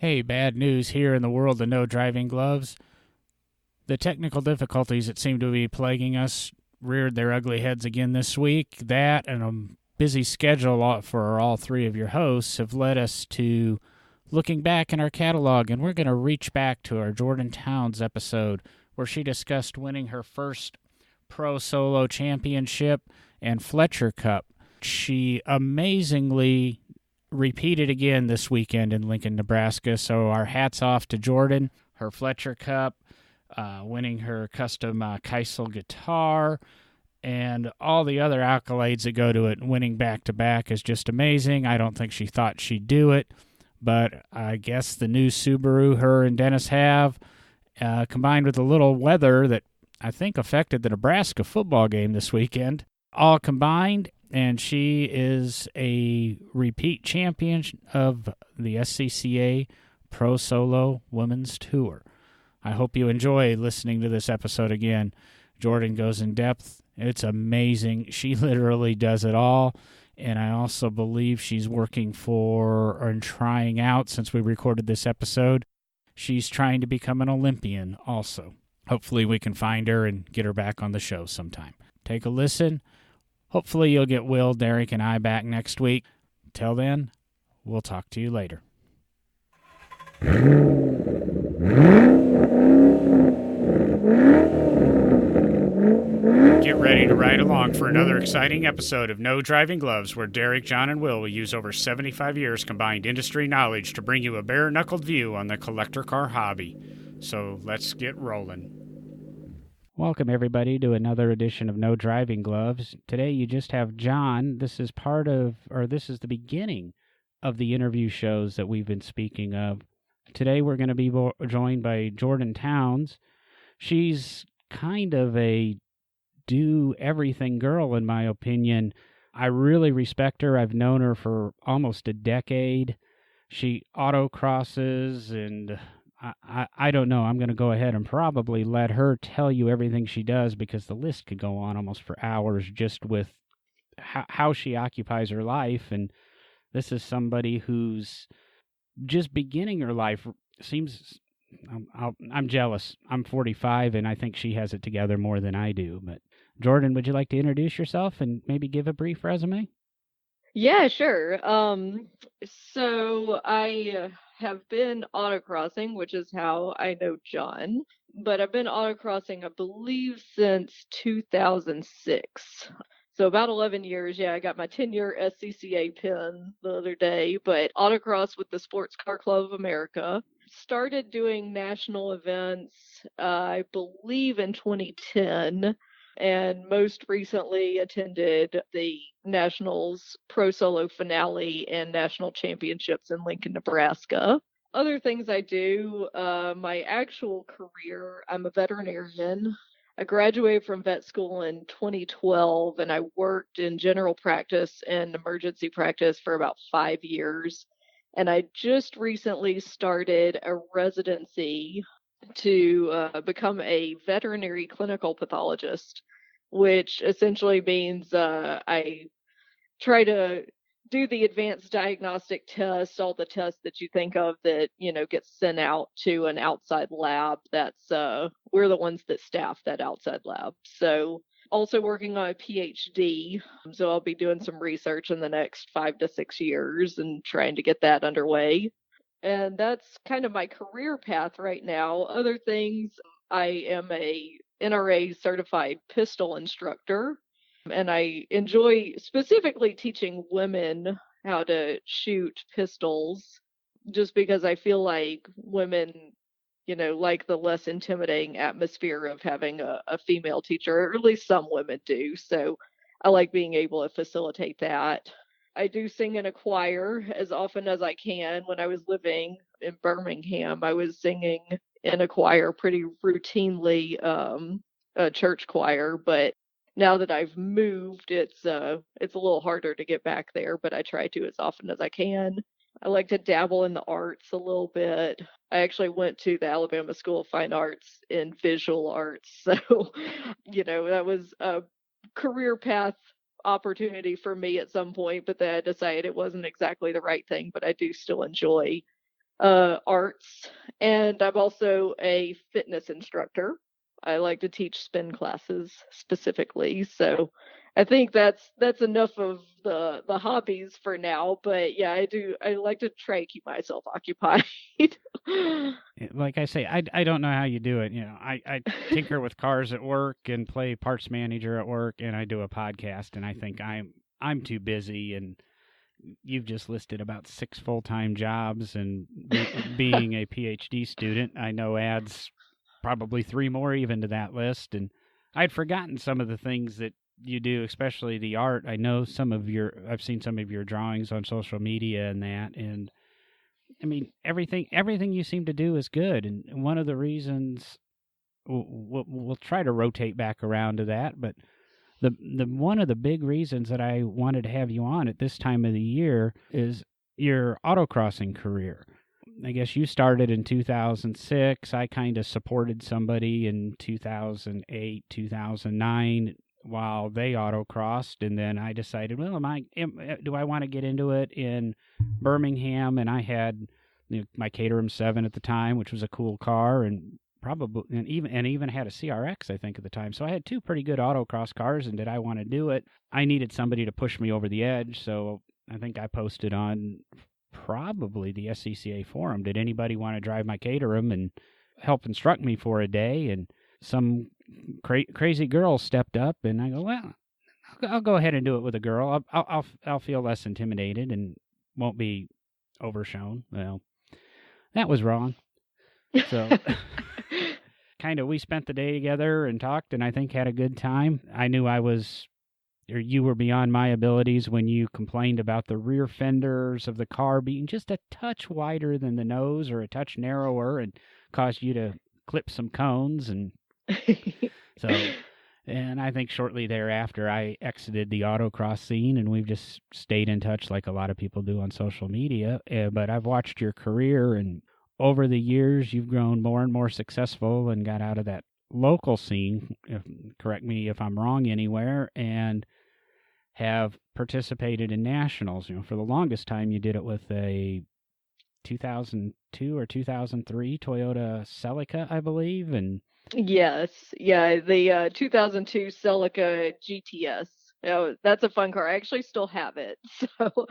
Hey, bad news here in the world of no driving gloves. The technical difficulties that seem to be plaguing us reared their ugly heads again this week. That and a busy schedule for all three of your hosts have led us to looking back in our catalog, and we're going to reach back to our Jordan Towns episode where she discussed winning her first Pro Solo Championship and Fletcher Cup. She amazingly repeated again this weekend in Lincoln, Nebraska. So our hats off to Jordan, her Fletcher Cup, winning her custom Keisel guitar, and all the other accolades that go to it. Winning back-to-back is just amazing. I don't think she thought she'd do it, but I guess the new Subaru her and Dennis have, combined with a little weather that I think affected the Nebraska football game this weekend, all combined, and she is a repeat champion of the SCCA ProSolo Women's Tour. I hope you enjoy listening to this episode again. Jordan goes in depth. It's amazing. She literally does it all, and I also believe she's working for or trying out, since we recorded this episode, she's trying to become an Olympian also. Hopefully we can find her and get her back on the show sometime. Take a listen. Hopefully you'll get Will, Derek, and I back next week. Till then, we'll talk to you later. Get ready to ride along for another exciting episode of No Driving Gloves, where Derek, John, and Will use over 75 years combined industry knowledge to bring you a bare-knuckled view on the collector car hobby. So let's get rolling. Welcome, everybody, to another edition of No Driving Gloves. Today you just have John. This is the beginning of the interview shows that we've been speaking of. Today we're going to be joined by Jordan Towns. She's kind of a do-everything girl, in my opinion. I really respect her. I've known her for almost a decade. She autocrosses, and I don't know. I'm going to go ahead and probably let her tell you everything she does, because the list could go on almost for hours just with how she occupies her life. And this is somebody who's just beginning her life. I'm jealous. I'm 45, and I think she has it together more than I do. But Jordan, would you like to introduce yourself and maybe give a brief resume? Yeah, sure. So I have been autocrossing, which is how I know John, but I've been autocrossing, I believe, since 2006. So about 11 years. Yeah, I got my 10-year SCCA pin the other day, but autocross with the Sports Car Club of America. Started doing national events, I believe, in 2010, and most recently attended the Nationals Pro Solo finale and national championships in Lincoln, Nebraska. Other things I do, my actual career, I'm a veterinarian. I graduated from vet school in 2012, and I worked in general practice and emergency practice for about 5 years. And I just recently started a residency to become a veterinary clinical pathologist, which essentially means I try to do the advanced diagnostic tests, all the tests that you think of that, get sent out to an outside lab. That's we're the ones that staff that outside lab. So also working on a PhD. So I'll be doing some research in the next 5 to 6 years and trying to get that underway. And that's kind of my career path right now. Other things, I am a NRA certified pistol instructor, and I enjoy specifically teaching women how to shoot pistols, just because I feel like women, like the less intimidating atmosphere of having a female teacher, or at least some women do. So I like being able to facilitate that. I do sing in a choir as often as I can. When I was living in Birmingham, I was singing in a choir pretty routinely, a church choir. But now that I've moved, it's a little harder to get back there. But I try to as often as I can. I like to dabble in the arts a little bit. I actually went to the Alabama School of Fine Arts in visual arts, so that was a career path opportunity for me at some point, but then I decided it wasn't exactly the right thing, but I do still enjoy arts, and I'm also a fitness instructor. I like to teach spin classes specifically, so I think that's enough of the hobbies for now. But yeah, I like to try to keep myself occupied. Like I say, I don't know how you do it. I tinker with cars at work and play parts manager at work, and I do a podcast, and I think I'm too busy. And you've just listed about 6 full-time jobs, and being a PhD student, I know adds probably 3 more even to that list. And I'd forgotten some of the things that you do, especially the art. I've seen some of your drawings on social media and that, and I mean, everything you seem to do is good, and one of the reasons we'll try to rotate back around to that, but the one of the big reasons that I wanted to have you on at this time of the year is your autocrossing career. I guess you started in 2006. I kind of supported somebody in 2008, 2009 while they autocrossed, and then I decided, well, do I want to get into it in Birmingham? And I had my Caterham 7 at the time, which was a cool car, and even had a CRX, I think, at the time. So I had 2 pretty good autocross cars, and did I want to do it? I needed somebody to push me over the edge, so I think I posted on probably the SCCA forum, did anybody want to drive my Caterham and help instruct me for a day? And some crazy girl stepped up, and I go, well, I'll go ahead and do it with a girl. I'll feel less intimidated and won't be overshown. Well, that was wrong. So we spent the day together and talked, and I think had a good time. I knew you were beyond my abilities when you complained about the rear fenders of the car being just a touch wider than the nose or a touch narrower, and caused you to clip some cones. And so, and I think shortly thereafter I exited the autocross scene, and we've just stayed in touch like a lot of people do on social media. But I've watched your career, and over the years you've grown more and more successful and got out of that local scene, correct me if I'm wrong anywhere, and have participated in nationals. For the longest time you did it with a 2002 or 2003 Toyota Celica, I believe. And yes, yeah, the 2002 Celica GTS. That's a fun car. I actually still have it. So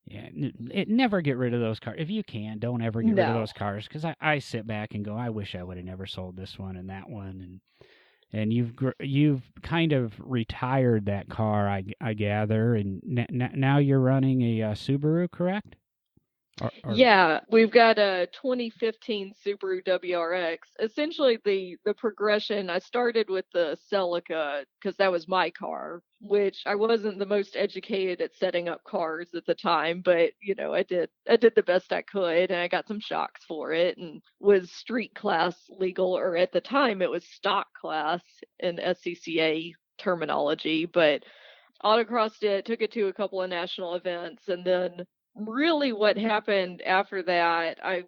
yeah, never get rid of those cars. If you can, don't ever get rid of those cars, because I sit back and go, I wish I would have never sold this one and that one. And you've kind of retired that car, I gather, and now you're running a Subaru, correct? Yeah, we've got a 2015 Subaru WRX. Essentially, the progression, I started with the Celica because that was my car, which I wasn't the most educated at setting up cars at the time, but I did the best I could, and I got some shocks for it, and was street class legal, or at the time it was stock class in SCCA terminology, but autocrossed it, took it to a couple of national events, and then really what happened after that, I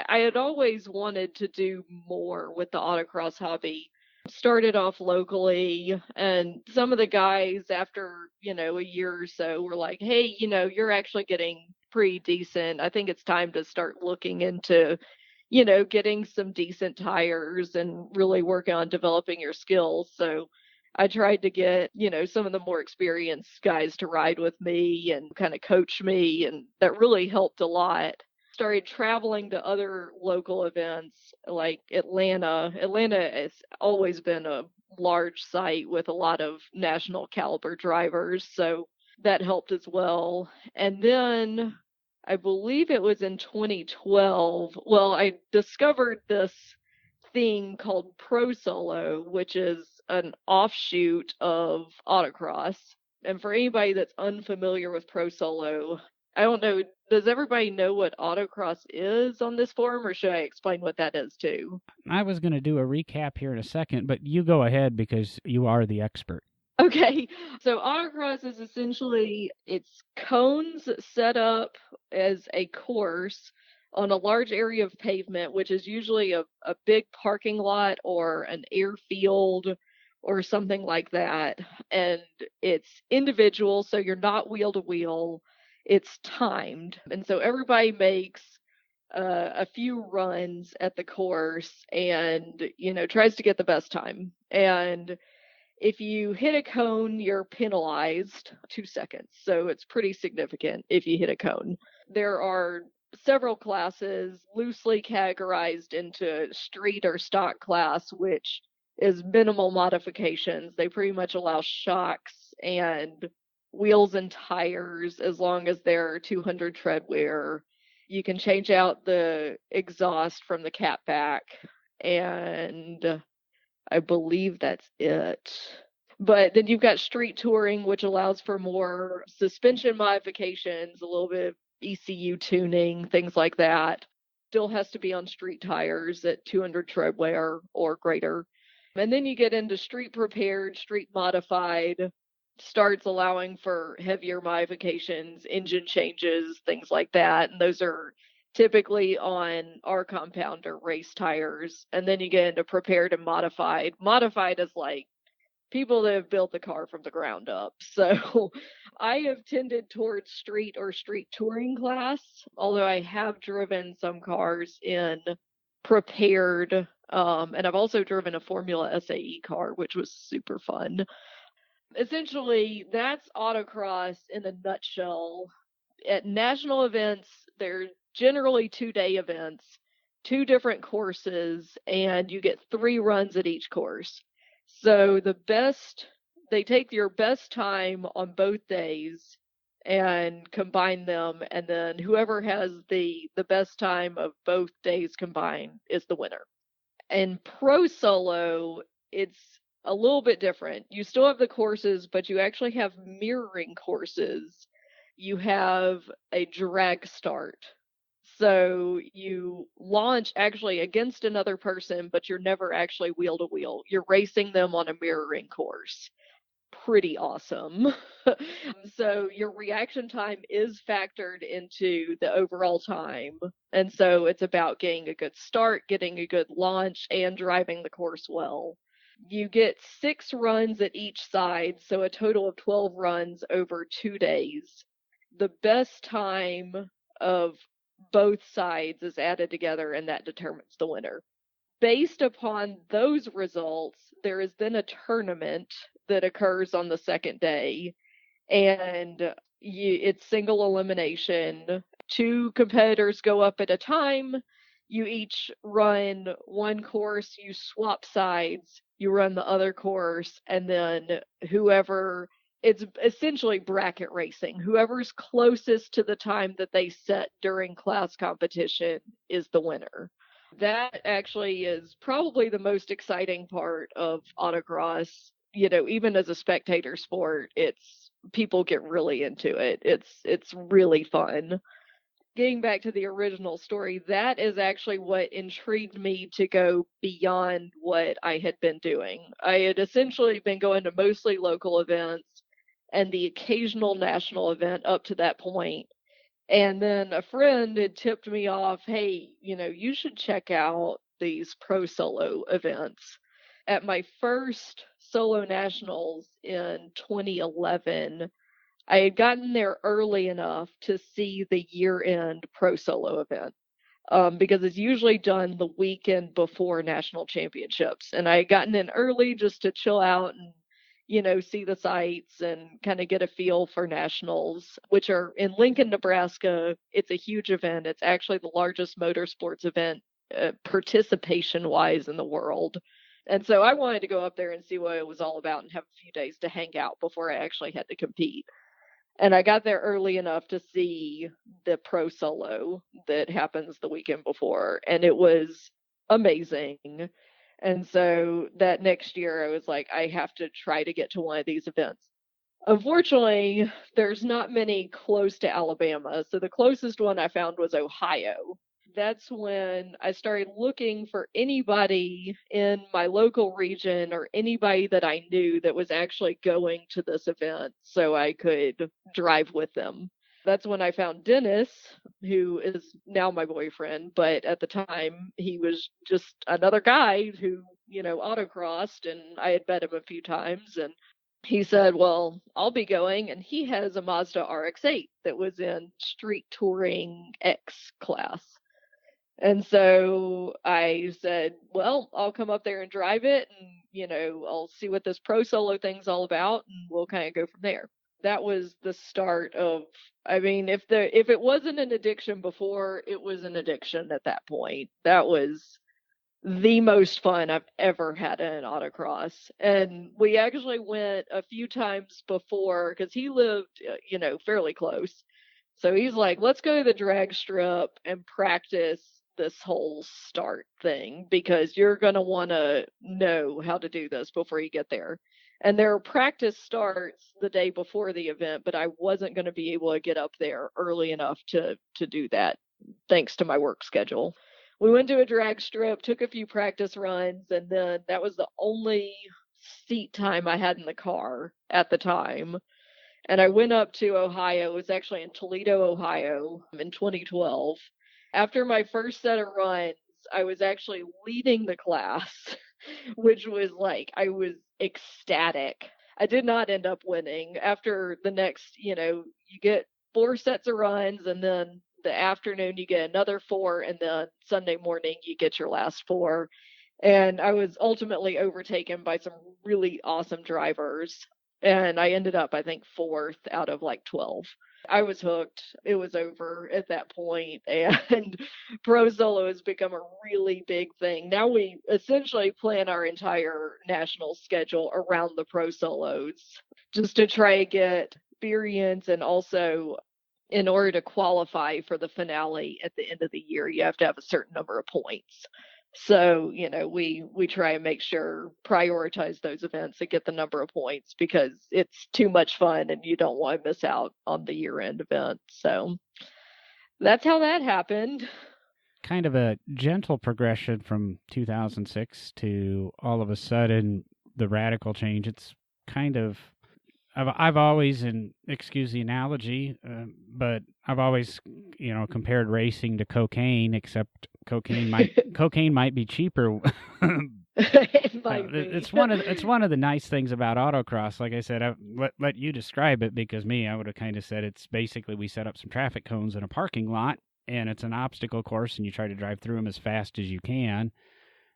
had always wanted to do more with the autocross hobby. Started off locally, and some of the guys after, a year or so were like, hey, you're actually getting pretty decent. I think it's time to start looking into, getting some decent tires and really working on developing your skills. So I tried to get, some of the more experienced guys to ride with me and kind of coach me, and that really helped a lot. Started traveling to other local events like Atlanta. Atlanta has always been a large site with a lot of national caliber drivers, so that helped as well. And then I believe it was in 2012, well, I discovered this thing called ProSolo, which is an offshoot of autocross. And for anybody that's unfamiliar with ProSolo, I don't know, does everybody know what autocross is on this forum, or should I explain what that is too? I was going to do a recap here in a second, but you go ahead because you are the expert. Okay, so autocross is essentially, it's cones set up as a course on a large area of pavement, which is usually a big parking lot or an airfield or something like that. And it's individual, so you're not wheel to wheel. it's timed. And so everybody makes a few runs at the course and, tries to get the best time. And if you hit a cone, you're penalized 2 seconds. So it's pretty significant if you hit a cone. There are several classes loosely categorized into street or stock class, which is minimal modifications. They pretty much allow shocks and wheels and tires as long as they're 200 tread wear. You can change out the exhaust from the catback, and I believe that's it. But then you've got street touring, which allows for more suspension modifications, a little bit of ECU tuning, things like that. Still has to be on street tires at 200 tread wear or greater. And then you get into street prepared, street modified, starts allowing for heavier modifications, engine changes, things like that. And those are typically on our compound or race tires. And then you get into prepared and modified. Modified is like people that have built the car from the ground up. So I have tended towards street or street touring class, although I have driven some cars in prepared. And I've also driven a Formula SAE car, which was super fun. Essentially, that's autocross in a nutshell. At national events, they're generally 2-day events, two different courses, and you get 3 runs at each course. So they take your best time on both days and combine them, and then whoever has the best time of both days combined is the winner. And Pro Solo, it's a little bit different. You still have the courses, but you actually have mirroring courses. You have a drag start. So you launch actually against another person, but you're never actually wheel to wheel. You're racing them on a mirroring course. Pretty awesome. So your reaction time is factored into the overall time. And so it's about getting a good start, getting a good launch, and driving the course well. You get 6 runs at each side, so a total of 12 runs over 2 days. The best time of both sides is added together, and that determines the winner. Based upon those results, there is then a tournament that occurs on the second day, and it's single elimination. 2 competitors go up at a time. You each run one course, you swap sides, you run the other course, and then it's essentially bracket racing. Whoever's closest to the time that they set during class competition is the winner. That actually is probably the most exciting part of autocross. Even as a spectator sport, people get really into it. It's really fun. Getting back to the original story, that is actually what intrigued me to go beyond what I had been doing. I had essentially been going to mostly local events and the occasional national event up to that point. And then a friend had tipped me off, hey, you should check out these pro solo events. At my first solo nationals in 2011, I had gotten there early enough to see the year-end pro solo event, because it's usually done the weekend before national championships. And I had gotten in early just to chill out and see the sights and kind of get a feel for nationals, which are in Lincoln, Nebraska. It's a huge event. It's actually the largest motorsports event participation wise in the world. And so I wanted to go up there and see what it was all about and have a few days to hang out before I actually had to compete. And I got there early enough to see the pro solo that happens the weekend before, and it was amazing. And so that next year I was like, I have to try to get to one of these events. Unfortunately, there's not many close to Alabama. So the closest one I found was Ohio. That's when I started looking for anybody in my local region or anybody that I knew that was actually going to this event so I could drive with them. That's when I found Dennis, who is now my boyfriend, but at the time he was just another guy who, autocrossed, and I had met him a few times, and he said, well, I'll be going. And he has a Mazda RX-8 that was in street touring X class. And so I said, well, I'll come up there and drive it, and, I'll see what this ProSolo thing's all about, and we'll kind of go from there. That was the start of, I mean, if it wasn't an addiction before, it was an addiction at that point. That was the most fun I've ever had in autocross. And we actually went a few times before because he lived, fairly close. So he's like, let's go to the drag strip and practice this whole start thing because you're going to want to know how to do this before you get there. And there are practice starts the day before the event, but I wasn't going to be able to get up there early enough to do that thanks to my work schedule. We went to a drag strip, took a few practice runs, and then that was the only seat time I had in the car at the time. And I went up to Ohio. It was actually in Toledo, Ohio in 2012. After my first set of runs, I was actually leading the class, which was like, I was ecstatic. I did not end up winning. After the next, you get 4 sets of runs, and then the afternoon you get another 4, and then Sunday morning you get your last 4. And I was ultimately overtaken by some really awesome drivers. And I ended up, I think, 4th out of like 12. I was hooked. It was over at that point, and ProSolo has become a really big thing. Now we essentially plan our entire national schedule around the ProSolos just to try to get experience, and also in order to qualify for the finale at the end of the year, you have to have a certain number of points. So, we try and make sure, prioritize those events and get the number of points because it's too much fun and you don't want to miss out on the year-end event. So that's how that happened. Kind of a gentle progression from 2006 to all of a sudden the radical change. It's kind of, I've always, and excuse the analogy, but I've always, compared racing to cocaine, except cocaine might be cheaper. It might be. It's one of the nice things about autocross. Like I said, I let you describe it, because I would have kind of said it's basically we set up some traffic cones in a parking lot, and it's an obstacle course, and you try to drive through them as fast as you can.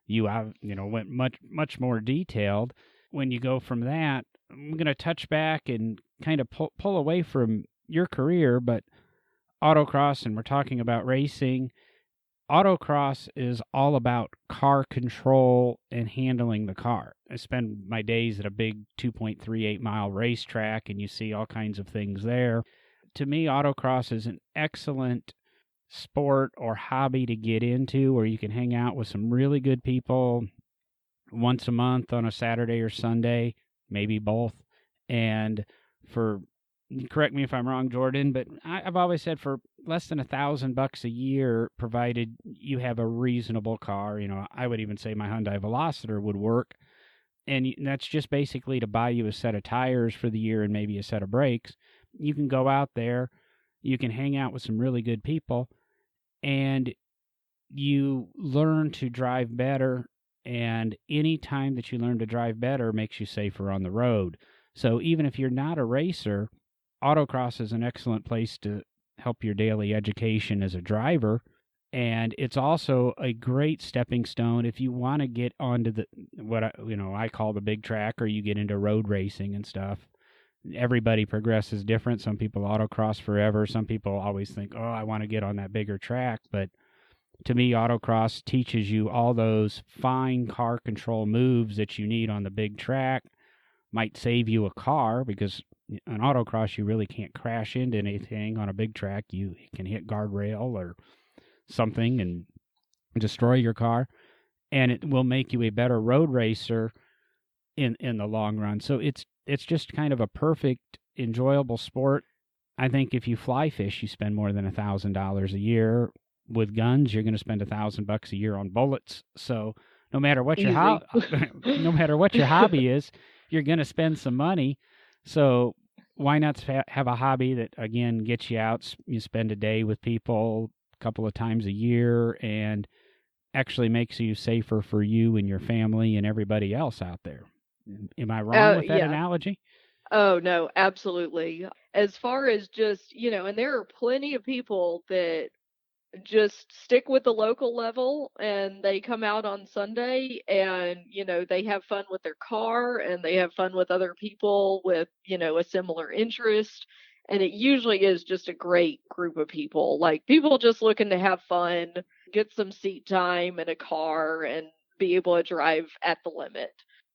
You have, went much more detailed. When you go from that, I'm going to touch back and kind of pull away from your career, but autocross, and we're talking about racing. Autocross is all about car control and handling the car. I spend my days at a big 2.38 mile racetrack, and you see all kinds of things there. To me, autocross is an excellent sport or hobby to get into, where you can hang out with some really good people once a month on a Saturday or Sunday, maybe both. And correct me if I'm wrong, Jordan, but I've always said for less than $1,000 a year, provided you have a reasonable car, I would even say my Hyundai Veloster would work. And that's just basically to buy you a set of tires for the year and maybe a set of brakes. You can go out there, you can hang out with some really good people, and you learn to drive better. And any time that you learn to drive better makes you safer on the road. So even if you're not a racer, autocross is an excellent place to help your daily education as a driver. And it's also a great stepping stone if you want to get onto what I call the big track, or you get into road racing and stuff. Everybody progresses different. Some people autocross forever. Some people always think, oh, I want to get on that bigger track. But to me, autocross teaches you all those fine car control moves that you need on the big track. Might save you a car, because on autocross you really can't crash into anything. On a big track, you can hit guardrail or something and destroy your car, and it will make you a better road racer in the long run. So it's just kind of a perfect, enjoyable sport. I think if you fly fish, you spend more than $1,000 a year. With guns, you're going to spend $1,000 a year on bullets. So no matter what your no matter what your hobby is, you're going to spend some money. So why not have a hobby that, again, gets you out? You spend a day with people a couple of times a year, and actually makes you safer for you and your family and everybody else out there. Am I wrong with that analogy? Oh, no, absolutely. As far as just, and there are plenty of people that just stick with the local level and they come out on Sunday and, they have fun with their car and they have fun with other people with, a similar interest. And it usually is just a great group of people, like people just looking to have fun, get some seat time in a car and be able to drive at the limit.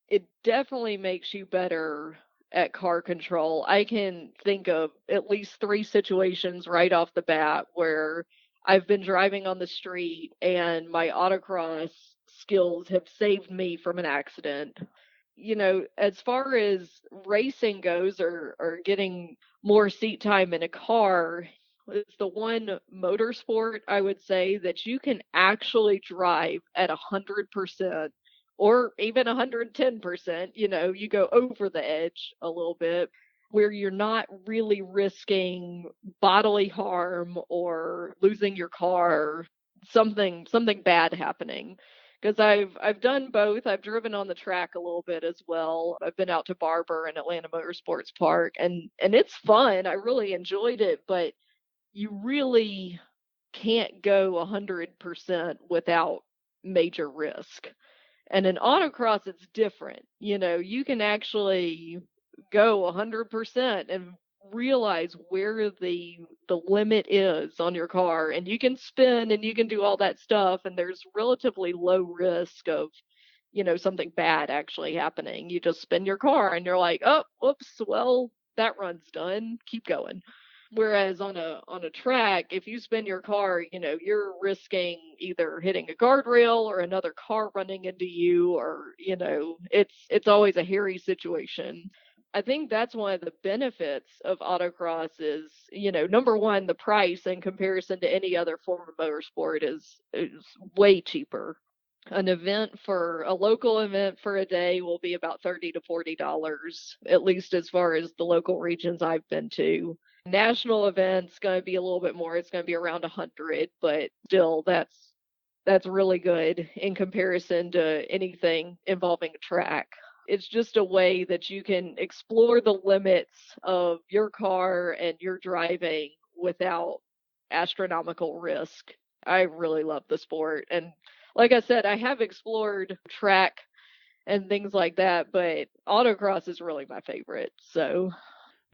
It definitely makes you better at car control. I can think of at least three situations right off the bat where I've been driving on the street and my autocross skills have saved me from an accident. As far as racing goes or getting more seat time in a car, it's the one motorsport I would say that you can actually drive at 100% or even 110%. You go over the edge a little bit where you're not really risking bodily harm or losing your car, something bad happening. Because I've done both. I've driven on the track a little bit as well. I've been out to Barber and Atlanta Motorsports Park, and it's fun. I really enjoyed it, but you really can't go 100% without major risk. And in autocross, it's different. You can actually go 100% and realize where the limit is on your car, and you can spin and you can do all that stuff, and there's relatively low risk of something bad actually happening. You just spin your car and you're like, oh, whoops, well, that run's done, keep going. Whereas on a track, if you spin your car, you're risking either hitting a guardrail or another car running into you, or it's always a hairy situation. I think that's one of the benefits of autocross is, number one, the price in comparison to any other form of motorsport is way cheaper. An event for a local event for a day will be about $30 to $40, at least as far as the local regions I've been to. National events going to be a little bit more. It's going to be around 100, but still that's really good in comparison to anything involving a track. It's just a way that you can explore the limits of your car and your driving without astronomical risk. I really love the sport. And like I said, I have explored track and things like that, but autocross is really my favorite. So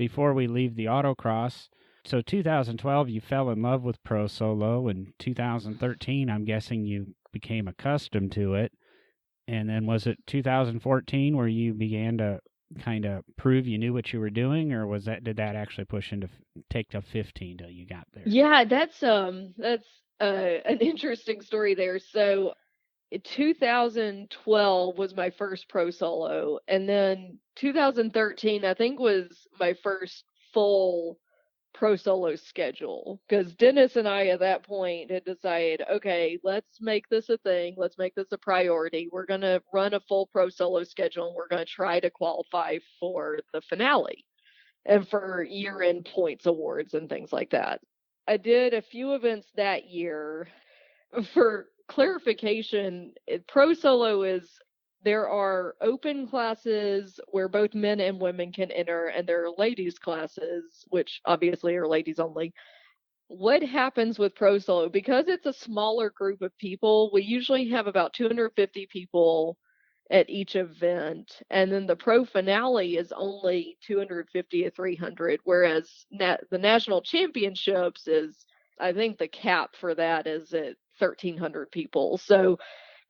Before we leave the autocross, so 2012 you fell in love with Pro Solo, and 2013 I'm guessing you became accustomed to it. And then was it 2014 where you began to kind of prove you knew what you were doing, or did that actually push into take to 15 till you got there? yeah, that's an interesting story there. So 2012 was my first pro solo, and then 2013 I think was my first full pro solo schedule, because Dennis and I at that point had decided, okay, let's make this a thing, let's make this a priority. We're going to run a full pro solo schedule and we're going to try to qualify for the finale and for year-end points awards and things like that. I did a few events that year. For clarification, pro solo is there are open classes where both men and women can enter, and there are ladies classes, which obviously are ladies only. What happens with pro solo, because it's a smaller group of people, we usually have about 250 people at each event, and then the pro finale is only 250 to 300, whereas the national championships is, I think the cap for that is at 1,300 people. So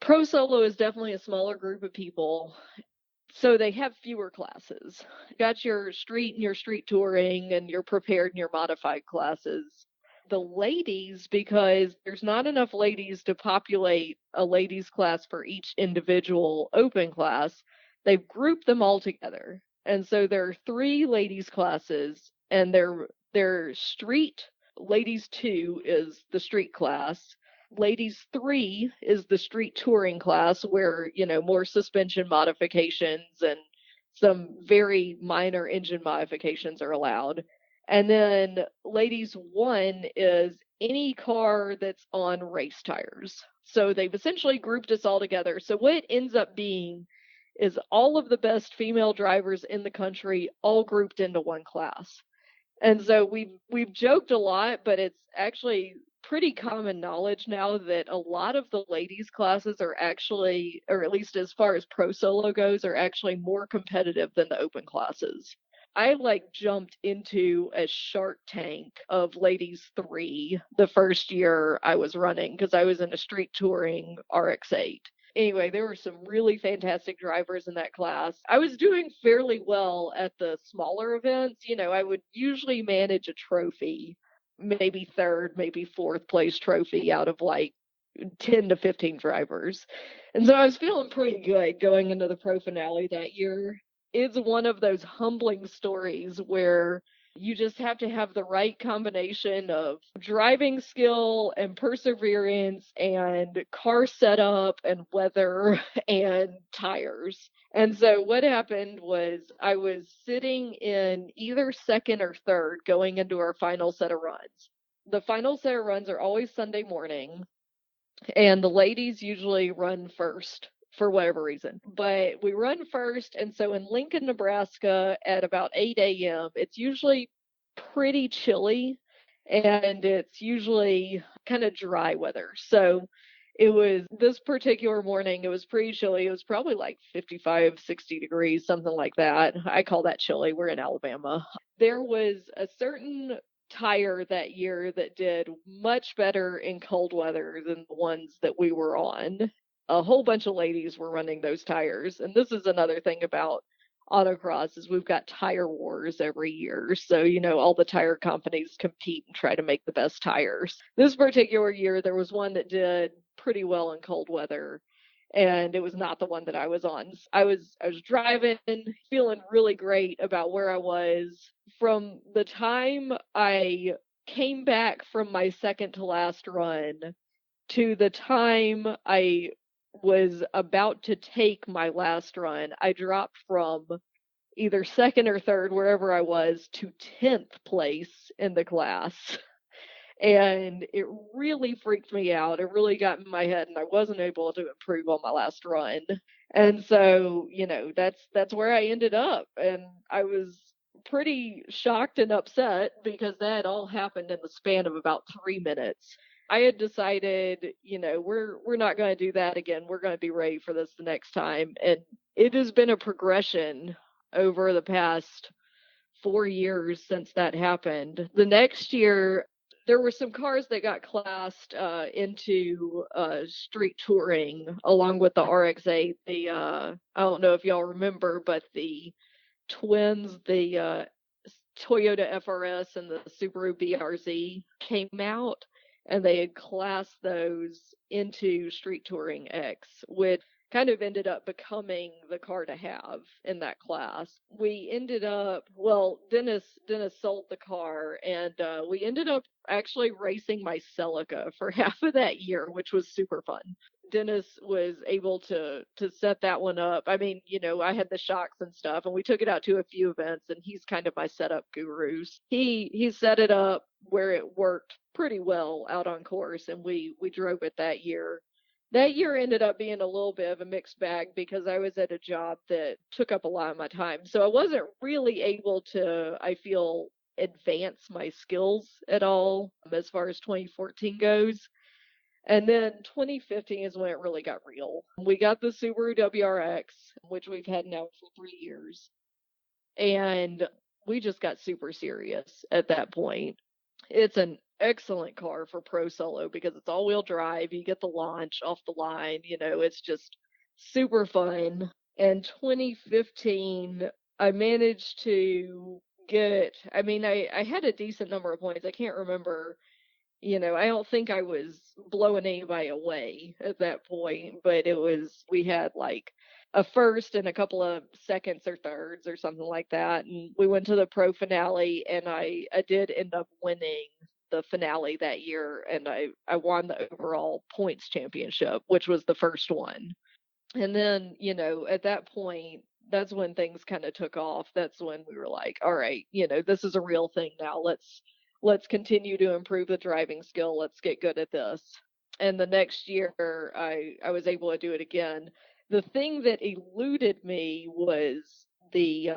pro solo is definitely a smaller group of people, so they have fewer classes. You got your street and your street touring and your prepared and your modified classes. The ladies, because there's not enough ladies to populate a ladies class for each individual open class, they've grouped them all together. And so there are three ladies classes, and they're street. Ladies 2 is the street class. Ladies 3 is the street touring class where, more suspension modifications and some very minor engine modifications are allowed. And then ladies 1 is any car that's on race tires. So they've essentially grouped us all together. So what it ends up being is all of the best female drivers in the country all grouped into one class. And so we've joked a lot, but it's actually pretty common knowledge now that a lot of the ladies classes are actually, or at least as far as pro solo goes, are actually more competitive than the open classes. I like jumped into a Shark Tank of ladies 3 the first year I was running because I was in a street touring RX-8. Anyway, there were some really fantastic drivers in that class. I was doing fairly well at the smaller events. I would usually manage a trophy, maybe third, maybe fourth place trophy out of like 10 to 15 drivers. And so I was feeling pretty good going into the pro finale that year. It's one of those humbling stories where you just have to have the right combination of driving skill and perseverance and car setup and weather and tires. And so what happened was I was sitting in either second or third going into our final set of runs. The final set of runs are always Sunday morning, and the ladies usually run first for whatever reason. But we run first, and so in Lincoln, Nebraska at about 8 a.m., it's usually pretty chilly and it's usually kind of dry weather. So it was this particular morning, it was pretty chilly. It was probably like 55, 60 degrees, something like that. I call that chilly. We're in Alabama. There was a certain tire that year that did much better in cold weather than the ones that we were on. A whole bunch of ladies were running those tires. And this is another thing about autocross is we've got tire wars every year. So, all the tire companies compete and try to make the best tires. This particular year, there was one that did pretty well in cold weather, and it was not the one that I was on. I was driving, feeling really great about where I was. From the time I came back from my second to last run to the time I was about to take my last run, I dropped from either second or third, wherever I was, to 10th place in the class. And it really freaked me out. It really got in my head, and I wasn't able to improve on my last run. And so, that's where I ended up. And I was pretty shocked and upset because that all happened in the span of about 3 minutes. I had decided, we're not going to do that again. We're going to be ready for this the next time. And it has been a progression over the past 4 years since that happened. The next year, there were some cars that got classed into street touring along with the RX-8. I don't know if y'all remember, but the twins, the Toyota FRS and the Subaru BRZ came out, and they had classed those into Street Touring X, which kind of ended up becoming the car to have in that class. We ended up, well, Dennis sold the car, and we ended up actually racing my Celica for half of that year, which was super fun. Dennis was able to set that one up. I mean, I had the shocks and stuff, and we took it out to a few events, and he's kind of my setup guru. He set it up where it worked pretty well out on course, and we drove it that year. That year ended up being a little bit of a mixed bag because I was at a job that took up a lot of my time. So I wasn't really able to, I feel, advance my skills at all as far as 2014 goes. And then 2015 is when it really got real. We got the Subaru WRX, which we've had now for 3 years. And we just got super serious at that point. It's an excellent car for pro solo because it's all-wheel drive. You get the launch off the line. It's just super fun. And 2015, I managed to I had a decent number of points. I can't remember. I don't think I was blowing anybody away at that point, but we had like a first and a couple of seconds or thirds or something like that. And we went to the pro finale, and I did end up winning the finale that year, and I won the overall points championship, which was the first one. And then, at that point, that's when things kind of took off. That's when we were like, all right, this is a real thing now. Let's continue to improve the driving skill. Let's get good at this. And the next year, I was able to do it again. The thing that eluded me was the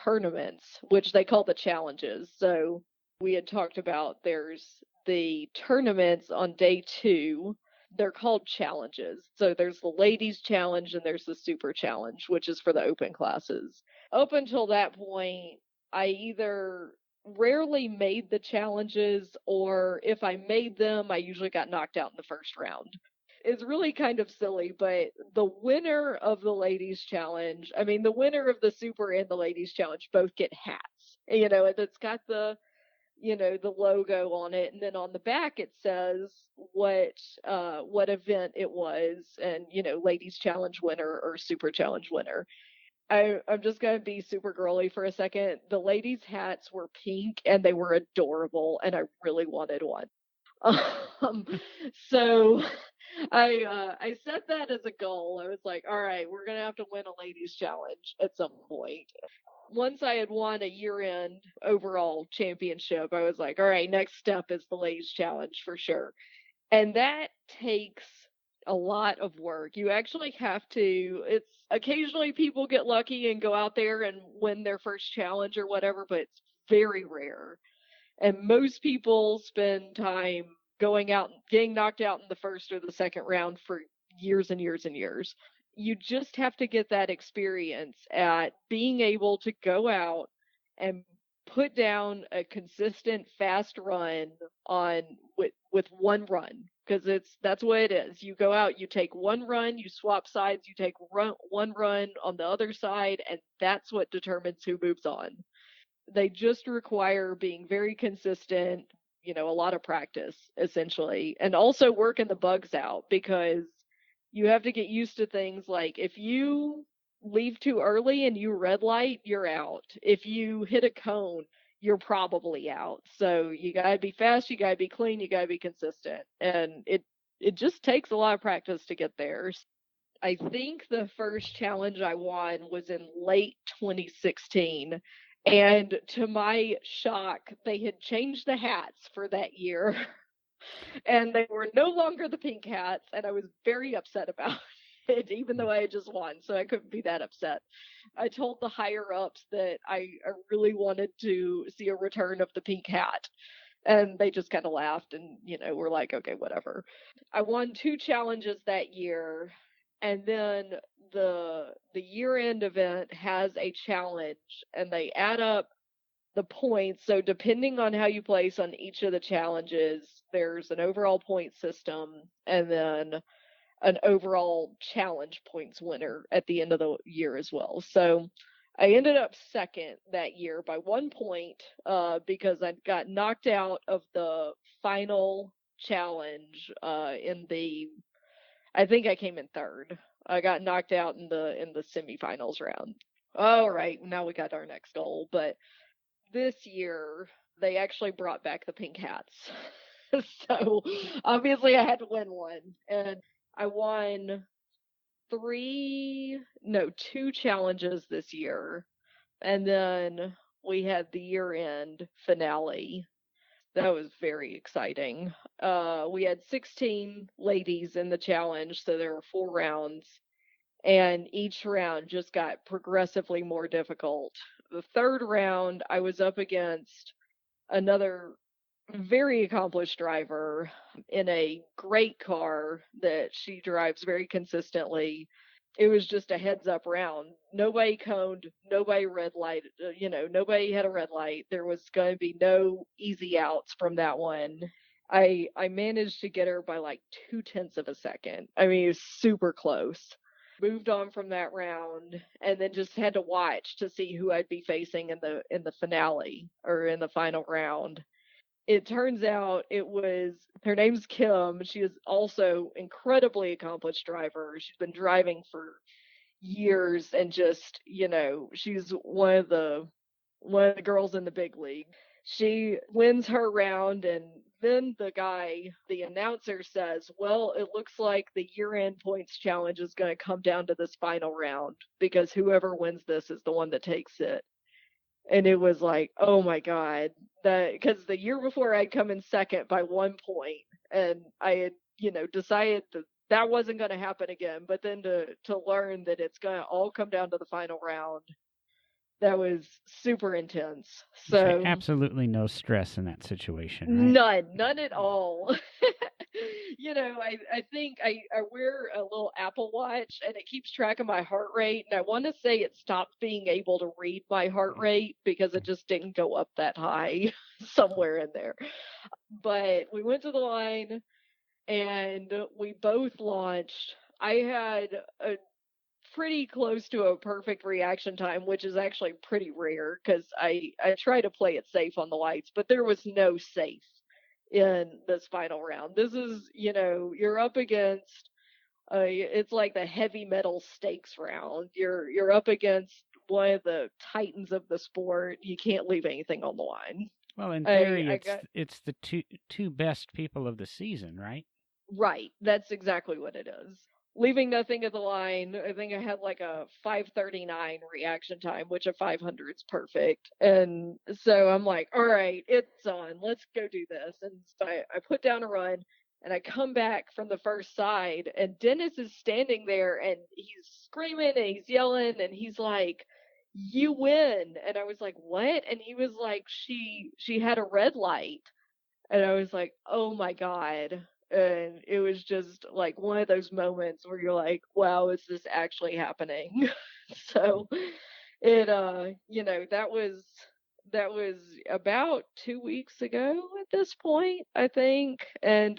tournaments, which they call the challenges. So we had talked about there's the tournaments on day 2. They're called challenges. So there's the ladies challenge and there's the super challenge, which is for the open classes. Up until that point, I either rarely made the challenges, or if I made them, I usually got knocked out in the first round. It's really kind of silly, but the winner of the ladies challenge, I mean, the winner of the super and the ladies challenge both get hats, and it's got the logo on it, and then on the back it says what event it was, and ladies challenge winner or super challenge winner. I'm just gonna be super girly for a second. The ladies' hats were pink and they were adorable, and I really wanted one. Um, so I set that as a goal. I was like, all right, we're gonna have to win a ladies' challenge at some point. Once I had won a year-end overall championship, I was like, all right, next step is the ladies' challenge for sure. And that takes a lot of work. You actually have to, it's occasionally people get lucky and go out there and win their first challenge or whatever, but it's very rare. And most people spend time going out, getting knocked out in the first or the second round for years and years and years. You just have to get that experience at being able to go out and put down a consistent fast run on with one run, because that's what it is. You go out, you take one run, you swap sides, you take one run on the other side, and that's what determines who moves on. They just require being very consistent, a lot of practice, essentially, and also working the bugs out, because you have to get used to things like if you leave too early and you red light, you're out. If you hit a cone, you're probably out. So you got to be fast, you got to be clean, you got to be consistent. And it just takes a lot of practice to get there. I think the first challenge I won was in late 2016. And to my shock, they had changed the hats for that year. And they were no longer the pink hats. And I was very upset about it, even though I had just won. So I couldn't be that upset. I told the higher ups that I really wanted to see a return of the pink hat. And they just kind of laughed and, were like, okay, whatever. I won 2 challenges that year, and then the year-end event has a challenge, and they add up the points. So depending on how you place on each of the challenges, there's an overall point system, and then an overall challenge points winner at the end of the year as well. So I ended up second that year by 1 point, because I got knocked out of the final challenge I think I came in third. I got knocked out in the semifinals round. All right, now we got our next goal. But this year they actually brought back the pink hats. So obviously I had to win one. And I won 2 challenges this year. And then we had the year-end finale. That was very exciting. We had 16 ladies in the challenge, so there were 4 rounds, and each round just got progressively more difficult. The third round, I was up against another very accomplished driver in a great car that she drives very consistently. It was just a heads up round. Nobody coned, nobody red light, nobody had a red light. There was going to be no easy outs from that one. I managed to get her by like 0.2 of a second. I mean, it was super close. Moved on from that round, and then just had to watch to see who I'd be facing in the finale, or in the final round. It turns out her name's Kim. She is also incredibly accomplished driver. She's been driving for years, and just, she's one of the girls in the big league. She wins her round, and then the announcer says, well, it looks like the year-end points challenge is going to come down to this final round, because whoever wins this is the one that takes it. And it was like, oh my God, because the year before I'd come in second by 1 point, and I had, decided that wasn't going to happen again. But then to learn that it's going to all come down to the final round, that was super intense. You say So absolutely no stress in that situation, right? none at all. I think I wear a little Apple Watch and it keeps track of my heart rate. And I want to say it stopped being able to read my heart rate because it just didn't go up that high somewhere in there. But we went to the line and we both launched. I had a pretty close to a perfect reaction time, which is actually pretty rare because I try to play it safe on the lights, but there was no safe in this final round. This is, you're up against it's like the heavy metal stakes round. You're up against one of the titans of the sport. You can't leave anything on the line. Well, in I theory, I got it's the two best people of the season, right? Right. That's exactly what it is. Leaving nothing at the line, I think I had like a 5:39 reaction time, which a 500 is perfect. And so I'm like, all right, it's on. Let's go do this. And so I put down a run and I come back from the first side and Dennis is standing there and he's screaming and he's yelling and he's like, you win. And I was like, what? And he was like, she had a red light. And I was like, oh my God. And it was just like one of those moments where you're like, wow, is this actually happening? So that was about 2 weeks ago at this point, I think. And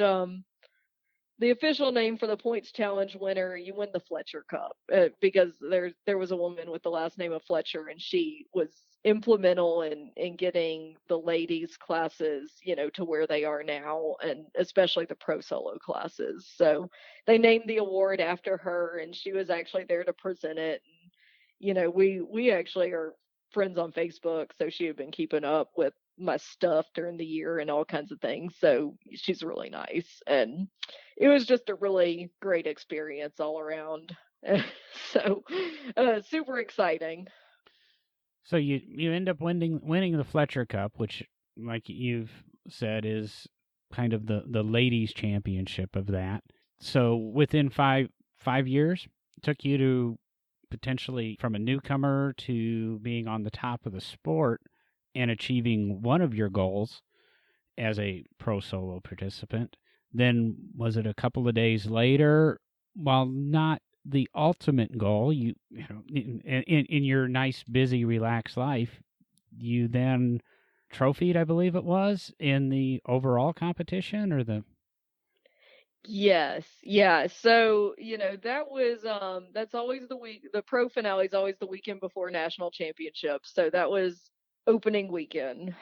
the official name for the points challenge winner, you win the Fletcher Cup, because there was a woman with the last name of Fletcher, and she was implemental in getting the ladies classes, to where they are now, and especially the pro solo classes. So they named the award after her, and she was actually there to present it. And we actually are friends on Facebook, so she had been keeping up with my stuff during the year and all kinds of things. So she's really nice, and it was just a really great experience all around. So super exciting. So you end up winning the Fletcher Cup, which, like you've said, is kind of the ladies' championship of that. So within five years, it took you to potentially from a newcomer to being on the top of the sport and achieving one of your goals as a pro solo participant. Then was it a couple of days later, while not the ultimate goal, in your nice, busy, relaxed life, you then trophied, I believe it was, in the overall competition or the. Yes, yeah. So, that's always the pro finale is always the weekend before national championships. So that was opening weekend.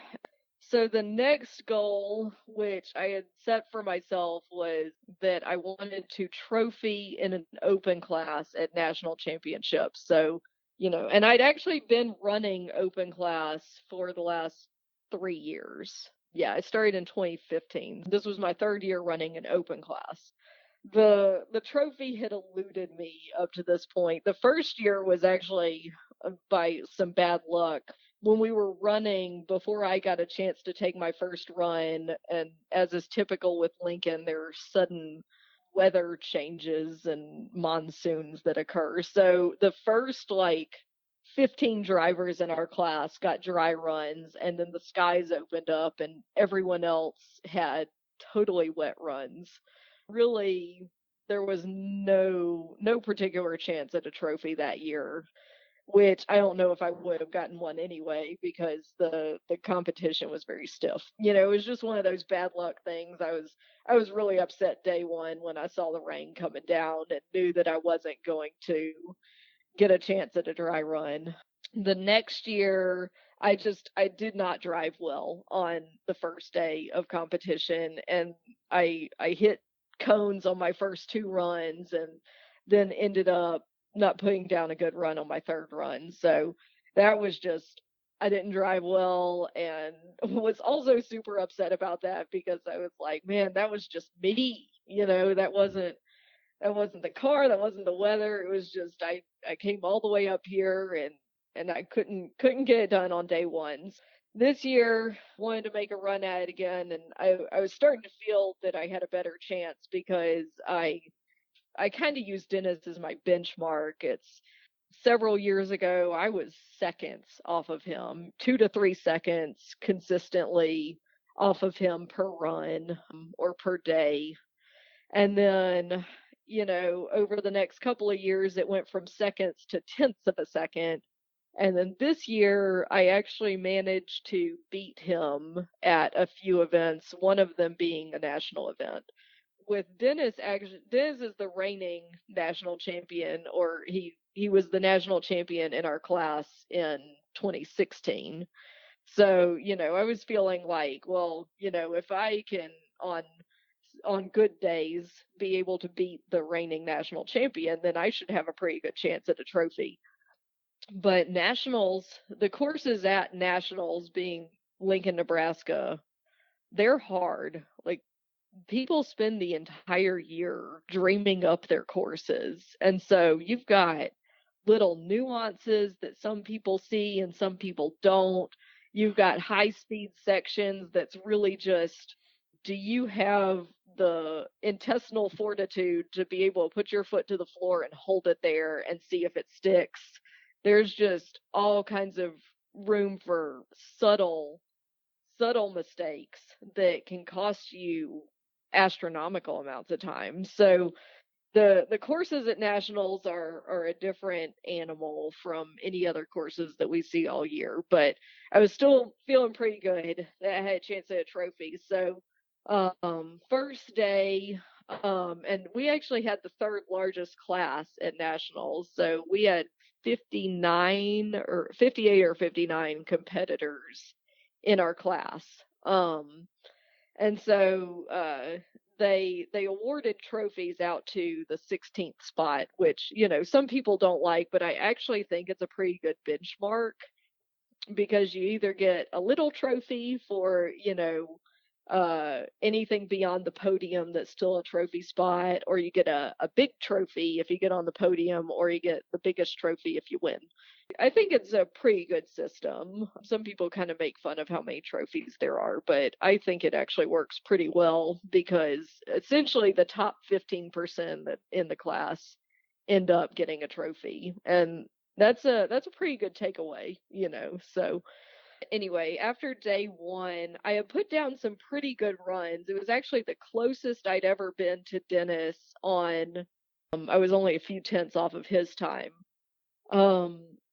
So the next goal, which I had set for myself, was that I wanted to trophy in an open class at national championships. So, and I'd actually been running open class for the last 3 years. Yeah, I started in 2015. This was my third year running an open class. The trophy had eluded me up to this point. The first year was actually by some bad luck when we were running before I got a chance to take my first run. And as is typical with Lincoln, there are sudden weather changes and monsoons that occur. So the first 15 drivers in our class got dry runs, and then the skies opened up and everyone else had totally wet runs. Really, there was no particular chance at a trophy that year, which I don't know if I would have gotten one anyway because the competition was very stiff. It was just one of those bad luck things. I was really upset day one when I saw the rain coming down and knew that I wasn't going to get a chance at a dry run. The next year, I did not drive well on the first day of competition, and I hit cones on my first two runs and then ended up not putting down a good run on my third run. So that was just, I didn't drive well, and was also super upset about that because I was like, man, that was just me. That wasn't the car, that wasn't the weather. It was just I came all the way up here and I couldn't get it done on day one. This year wanted to make a run at it again, and I was starting to feel that I had a better chance because I I kind of use Dennis as my benchmark. It's several years ago, I was seconds off of him, 2 to 3 seconds consistently off of him per run or per day. And then, over the next couple of years, it went from seconds to tenths of a second. And then this year, I actually managed to beat him at a few events, one of them being a national event. With Dennis, actually, Dennis is the reigning national champion, or he was the national champion in our class in 2016. So, I was feeling like, well, if I can on good days be able to beat the reigning national champion, then I should have a pretty good chance at a trophy. But nationals, the courses at nationals being Lincoln, Nebraska, they're hard. Like, people spend the entire year dreaming up their courses. And so you've got little nuances that some people see and some people don't. You've got high speed sections that's really just, do you have the intestinal fortitude to be able to put your foot to the floor and hold it there and see if it sticks? There's just all kinds of room for subtle mistakes that can cost you astronomical amounts of time. So the courses at nationals are a different animal from any other courses that we see all year. But I was still feeling pretty good that I had a chance at a trophy. So first day, and we actually had the third largest class at nationals. So we had 59 or 58 or 59 competitors in our class. And so they awarded trophies out to the 16th spot, which, some people don't like, but I actually think it's a pretty good benchmark, because you either get a little trophy for, anything beyond the podium that's still a trophy spot, or you get a big trophy if you get on the podium, or you get the biggest trophy if you win. I think it's a pretty good system. Some people kind of make fun of how many trophies there are, but I think it actually works pretty well, because essentially the top 15% that in the class end up getting a trophy. And that's a pretty good takeaway. So anyway, after day one, I had put down some pretty good runs. It was actually the closest I'd ever been to Dennis on, I was only a few tenths off of his time.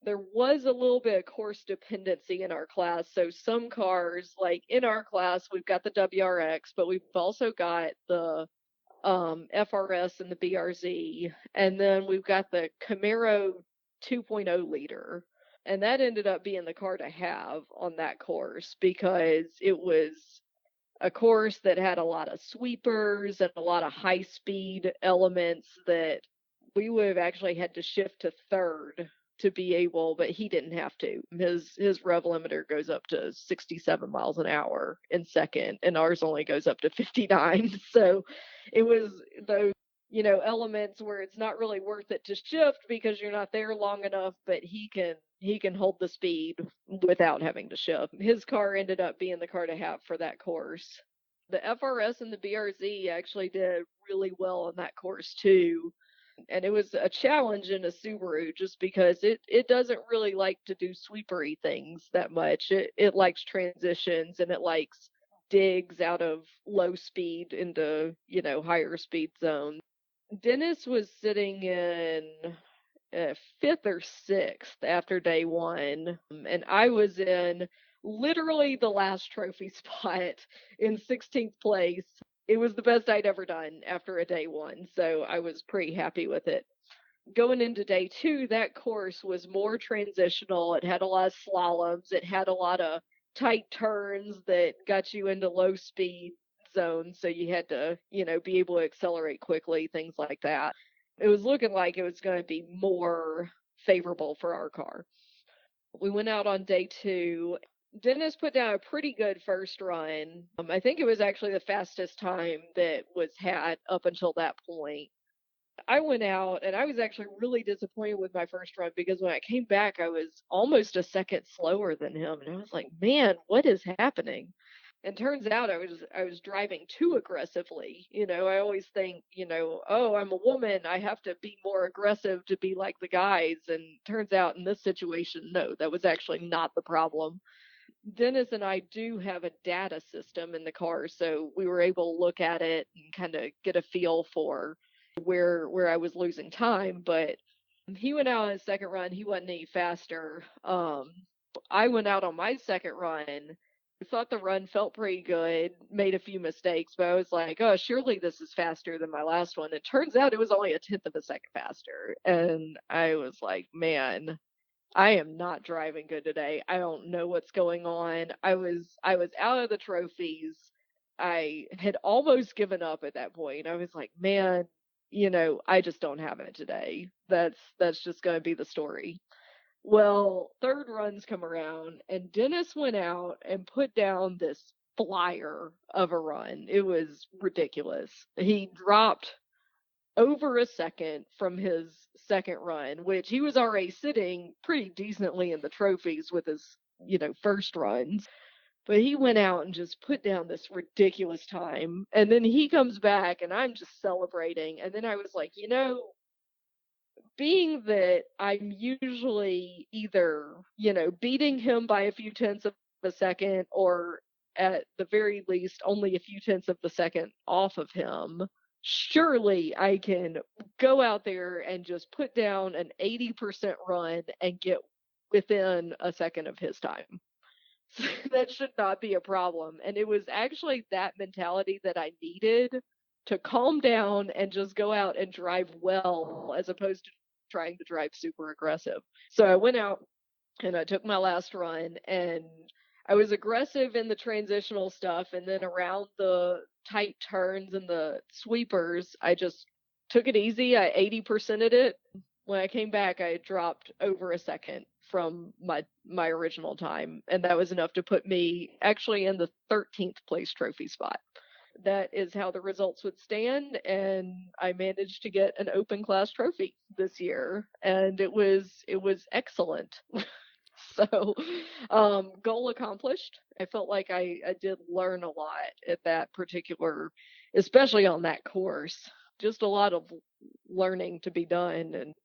There was a little bit of course dependency in our class. So some cars, like in our class, we've got the WRX, but we've also got the FRS and the BRZ. And then we've got the Camaro 2.0 liter. And that ended up being the car to have on that course, because it was a course that had a lot of sweepers and a lot of high speed elements that we would have actually had to shift to third to be able, but he didn't have to. His rev limiter goes up to 67 miles an hour in second, and ours only goes up to 59. So it was those, elements where it's not really worth it to shift because you're not there long enough, but he can hold the speed without having to shift. His car ended up being the car to have for that course. The FRS and the BRZ actually did really well on that course too. And it was a challenge in a Subaru, just because it doesn't really like to do sweepery things that much. It likes transitions, and it likes digs out of low speed into, higher speed zones. Dennis was sitting in fifth or sixth after day one, and I was in literally the last trophy spot in 16th place. It was the best I'd ever done after a day one, so I was pretty happy with it. Going into day two, that course was more transitional. It had a lot of slaloms. It had a lot of tight turns that got you into low speed zones, so you had to, be able to accelerate quickly, things like that. It was looking like it was going to be more favorable for our car. We went out on day two. Dennis put down a pretty good first run. I think it was actually the fastest time that was had up until that point. I went out and I was actually really disappointed with my first run, because when I came back, I was almost a second slower than him. And I was like, man, what is happening? And turns out I was driving too aggressively. I always think, oh, I'm a woman, I have to be more aggressive to be like the guys. And turns out in this situation, no, that was actually not the problem. Dennis and I do have a data system in the car, so we were able to look at it and kind of get a feel for where I was losing time. But he went out on his second run, he wasn't any faster. I went out on my second run. I thought the run felt pretty good, made a few mistakes, but I was like, oh, surely this is faster than my last one. It turns out it was only a tenth of a second faster. And I was like, man, I am not driving good today. I don't know what's going on. I was out of the trophies. I had almost given up at that point. I was like, man, I just don't have it today. That's just going to be the story. Well, third runs come around and Dennis went out and put down this flyer of a run. It was ridiculous. He dropped over a second from his second run, which he was already sitting pretty decently in the trophies with his, first runs. But he went out and just put down this ridiculous time. And then he comes back and I'm just celebrating. And then I was like, being that I'm usually either, beating him by a few tenths of a second or at the very least only a few tenths of the second off of him, surely I can go out there and just put down an 80% run and get within a second of his time. So that should not be a problem. And it was actually that mentality that I needed to calm down and just go out and drive well as opposed to trying to drive super aggressive. So I went out and I took my last run and I was aggressive in the transitional stuff. And then around the tight turns and the sweepers, I just took it easy. I 80%ed it. When I came back, I had dropped over a second from my original time, and that was enough to put me actually in the 13th place trophy spot. That is how the results would stand, and I managed to get an open class trophy this year, and it was excellent. So, goal accomplished. I felt like I did learn a lot at that particular, especially on that course. Just a lot of learning to be done. And,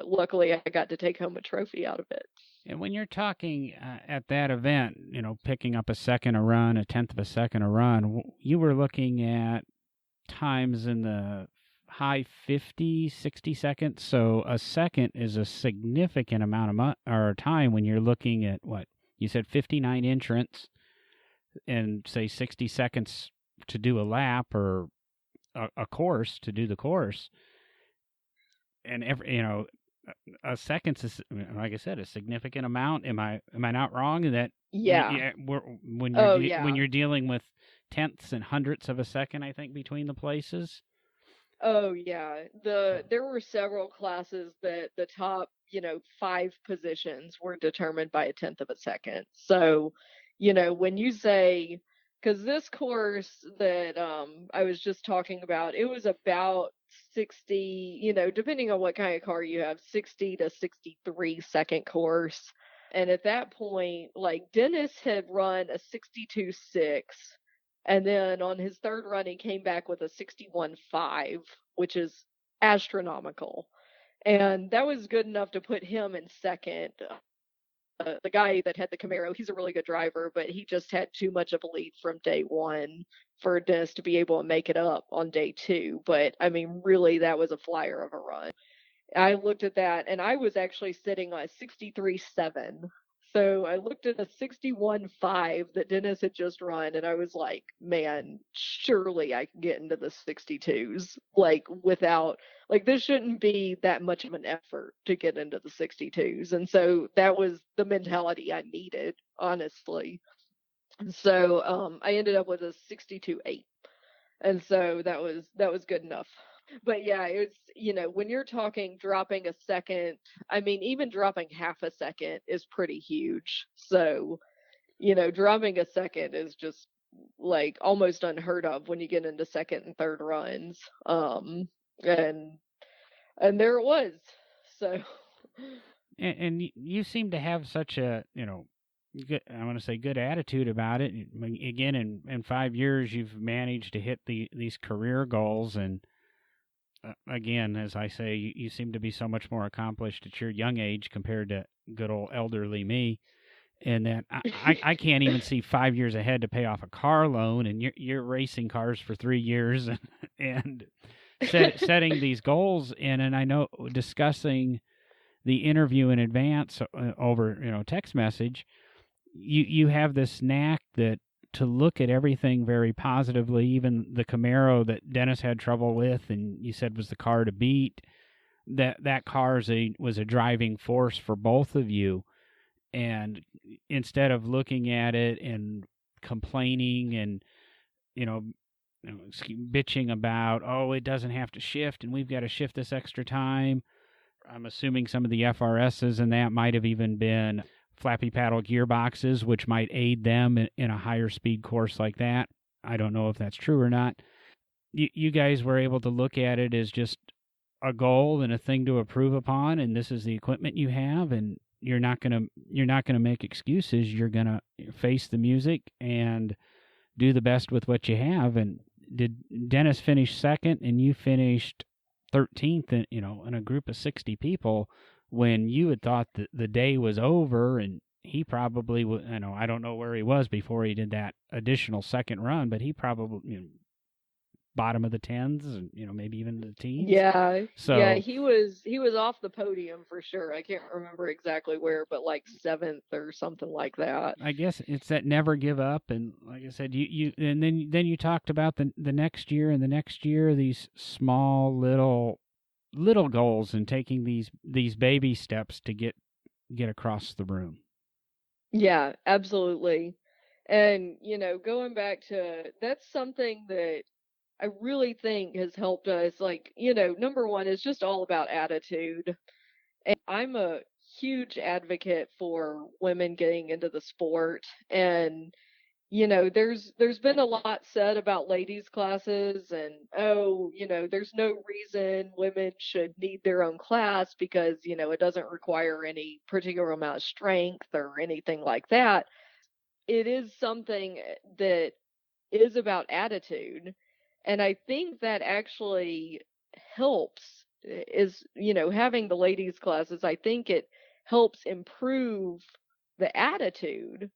luckily I got to take home a trophy out of it. And when you're talking at that event, picking up a second a run, a tenth of a second a run, you were looking at times in the high 50, 60 seconds. So a second is a significant amount of or time when you're looking at what you said, 59 entrants and say 60 seconds to do a lap or a course to do the course. And a second is, like I said, a significant amount. Am I not wrong in that? Yeah. When Yeah. you're dealing with tenths and hundredths of a second, I think between the places. Oh yeah. There were several classes that the top, 5 positions were determined by a tenth of a second. So, when you say, because this course that I was just talking about, it was about 60, depending on what kind of car you have, 60 to 63-second course. And at that point, like Dennis had run a 62.6. And then on his third run, he came back with a 61.5, which is astronomical. And that was good enough to put him in second. The guy that had the Camaro, he's a really good driver, but he just had too much of a lead from day one for Dennis to be able to make it up on day two. But I mean, really, that was a flyer of a run. I looked at that and I was actually sitting on a 63.7. So I looked at a 61.5 that Dennis had just run and I was like, man, surely I can get into the 62s. Like without, like this shouldn't be that much of an effort to get into the 62s. And so that was the mentality I needed, honestly. So I ended up with a 62.8. And so that was good enough. But yeah, it's, when you're talking dropping a second, I mean, even dropping half a second is pretty huge. So, dropping a second is just like almost unheard of when you get into second and third runs. And there it was. So And you seem to have such a good, I want to say good attitude about it. Again, in 5 years, you've managed to hit these career goals, and again, as I say, you seem to be so much more accomplished at your young age compared to good old elderly me. And that I can't even see 5 years ahead to pay off a car loan, and you're racing cars for 3 years and setting these goals in. And I know discussing the interview in advance over text message, you have this knack that to look at everything very positively. Even the Camaro that Dennis had trouble with, and you said was the car to beat. That car was a driving force for both of you. And instead of looking at it and complaining and you know bitching about, oh, it doesn't have to shift and we've got to shift this extra time. I'm assuming some of the FRSs and that might have even been flappy paddle gearboxes, which might aid them in a higher speed course like that. I don't know if that's true or not. You guys were able to look at it as just a goal and a thing to improve upon, and this is the equipment you have, and you're not gonna make excuses. You're gonna face the music and do the best with what you have. And did Dennis finish second, and you finished 13th? In a group of 60 people, when you had thought that the day was over, and he probably I don't know where he was before he did that additional second run, but he probably bottom of the tens, and maybe even the teens. Yeah, So yeah, he was off the podium for sure. I can't remember exactly where, but like seventh or something like that. I guess it's that never give up. And like I said, you and then you talked about the next year and the next year, these small little goals, and taking these baby steps to get across the room. Yeah, absolutely. And, going back to that's something that I really think has helped us. Like, number one is just all about attitude. And I'm a huge advocate for women getting into the sport. And, there's been a lot said about ladies' classes and, oh, there's no reason women should need their own class because, it doesn't require any particular amount of strength or anything like that. It is something that is about attitude. And I think that actually helps is, having the ladies classes, I think it helps improve the attitude,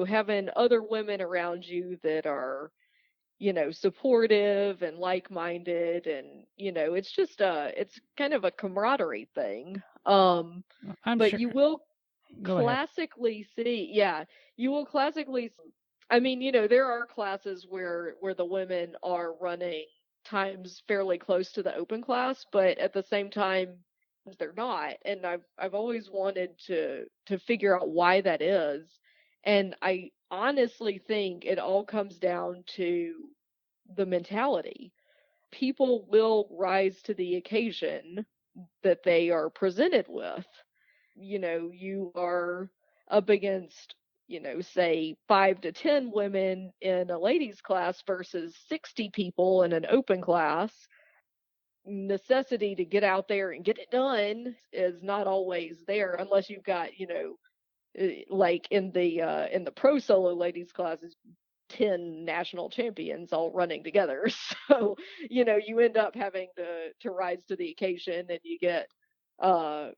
having other women around you that are, supportive and like-minded. And, it's just it's kind of a camaraderie thing. I'm But sure. you will Go ahead. classically see, yeah, you will classically I mean, there are classes where the women are running times fairly close to the open class, but at the same time they're not. And I've always wanted to figure out why that is. And I honestly think it all comes down to the mentality. People will rise to the occasion that they are presented with. You are up against, say 5 to 10 women in a ladies class versus 60 people in an open class. Necessity to get out there and get it done is not always there unless you've got, like in the pro solo ladies classes, 10 national champions all running together. So, you end up having to rise to the occasion, and you get uh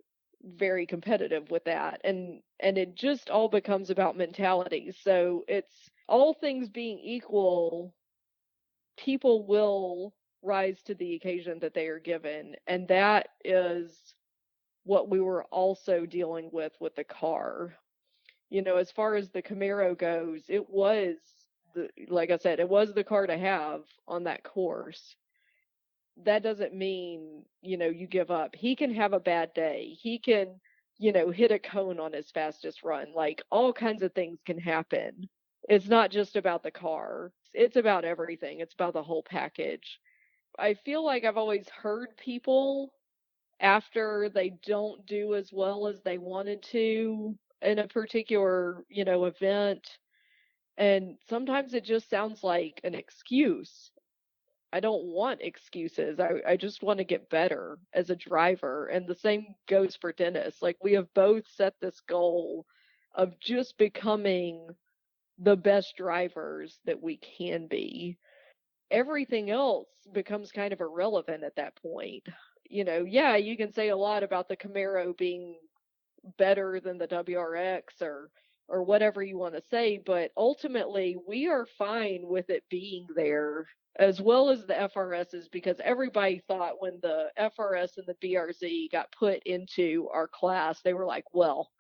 very competitive with that. And it just all becomes about mentality. So it's all things being equal, people will rise to the occasion that they are given. And that is what we were also dealing with the car. As far as the Camaro goes, it was like I said, it was the car to have on that course. That doesn't mean, you give up. He can have a bad day. He can, hit a cone on his fastest run. Like all kinds of things can happen. It's not just about the car. It's about everything. It's about the whole package. I feel like I've always heard people after they don't do as well as they wanted to in a particular, event. And sometimes it just sounds like an excuse. I don't want excuses. I just want to get better as a driver. And the same goes for Dennis. Like we have both set this goal of just becoming the best drivers that we can be. Everything else becomes kind of irrelevant at that point. Yeah, you can say a lot about the Camaro being better than the WRX or whatever you want to say, but ultimately we are fine with it being there as well as the FRSs, because everybody thought when the FRS and the BRZ got put into our class, they were like, well,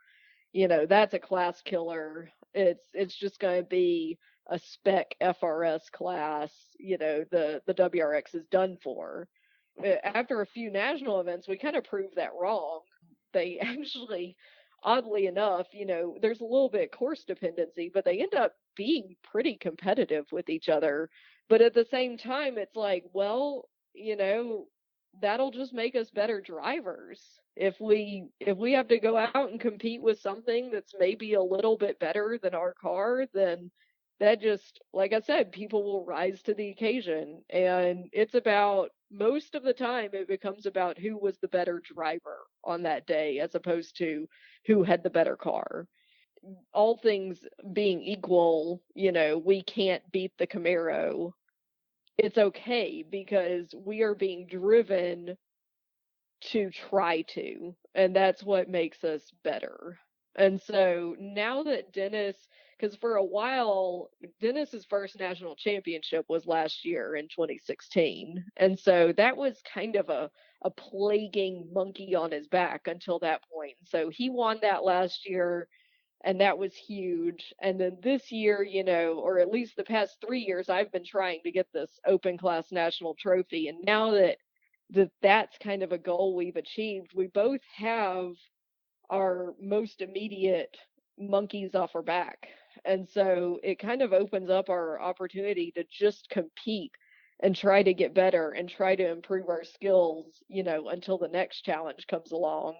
that's a class killer. It's just going to be a spec FRS class. The WRX is done for. After a few national events, we kind of proved that wrong. They actually, oddly enough, there's a little bit course dependency, but they end up being pretty competitive with each other. But at the same time, it's like, well, that'll just make us better drivers. If we have to go out and compete with something that's maybe a little bit better than our car, then that just, like I said, people will rise to the occasion. And it's about, most of the time, it becomes about who was the better driver on that day as opposed to who had the better car. All things being equal, we can't beat the Camaro. It's okay because we are being driven to try to, and that's what makes us better. And so now that Dennis, because for a while, Dennis's first national championship was last year in 2016. And so that was kind of a plaguing monkey on his back until that point. So he won that last year, and that was huge. And then this year, or at least the past 3 years, I've been trying to get this open class national trophy. And now that's kind of a goal we've achieved, we both have our most immediate monkeys off our back. And so it kind of opens up our opportunity to just compete and try to get better and try to improve our skills, until the next challenge comes along.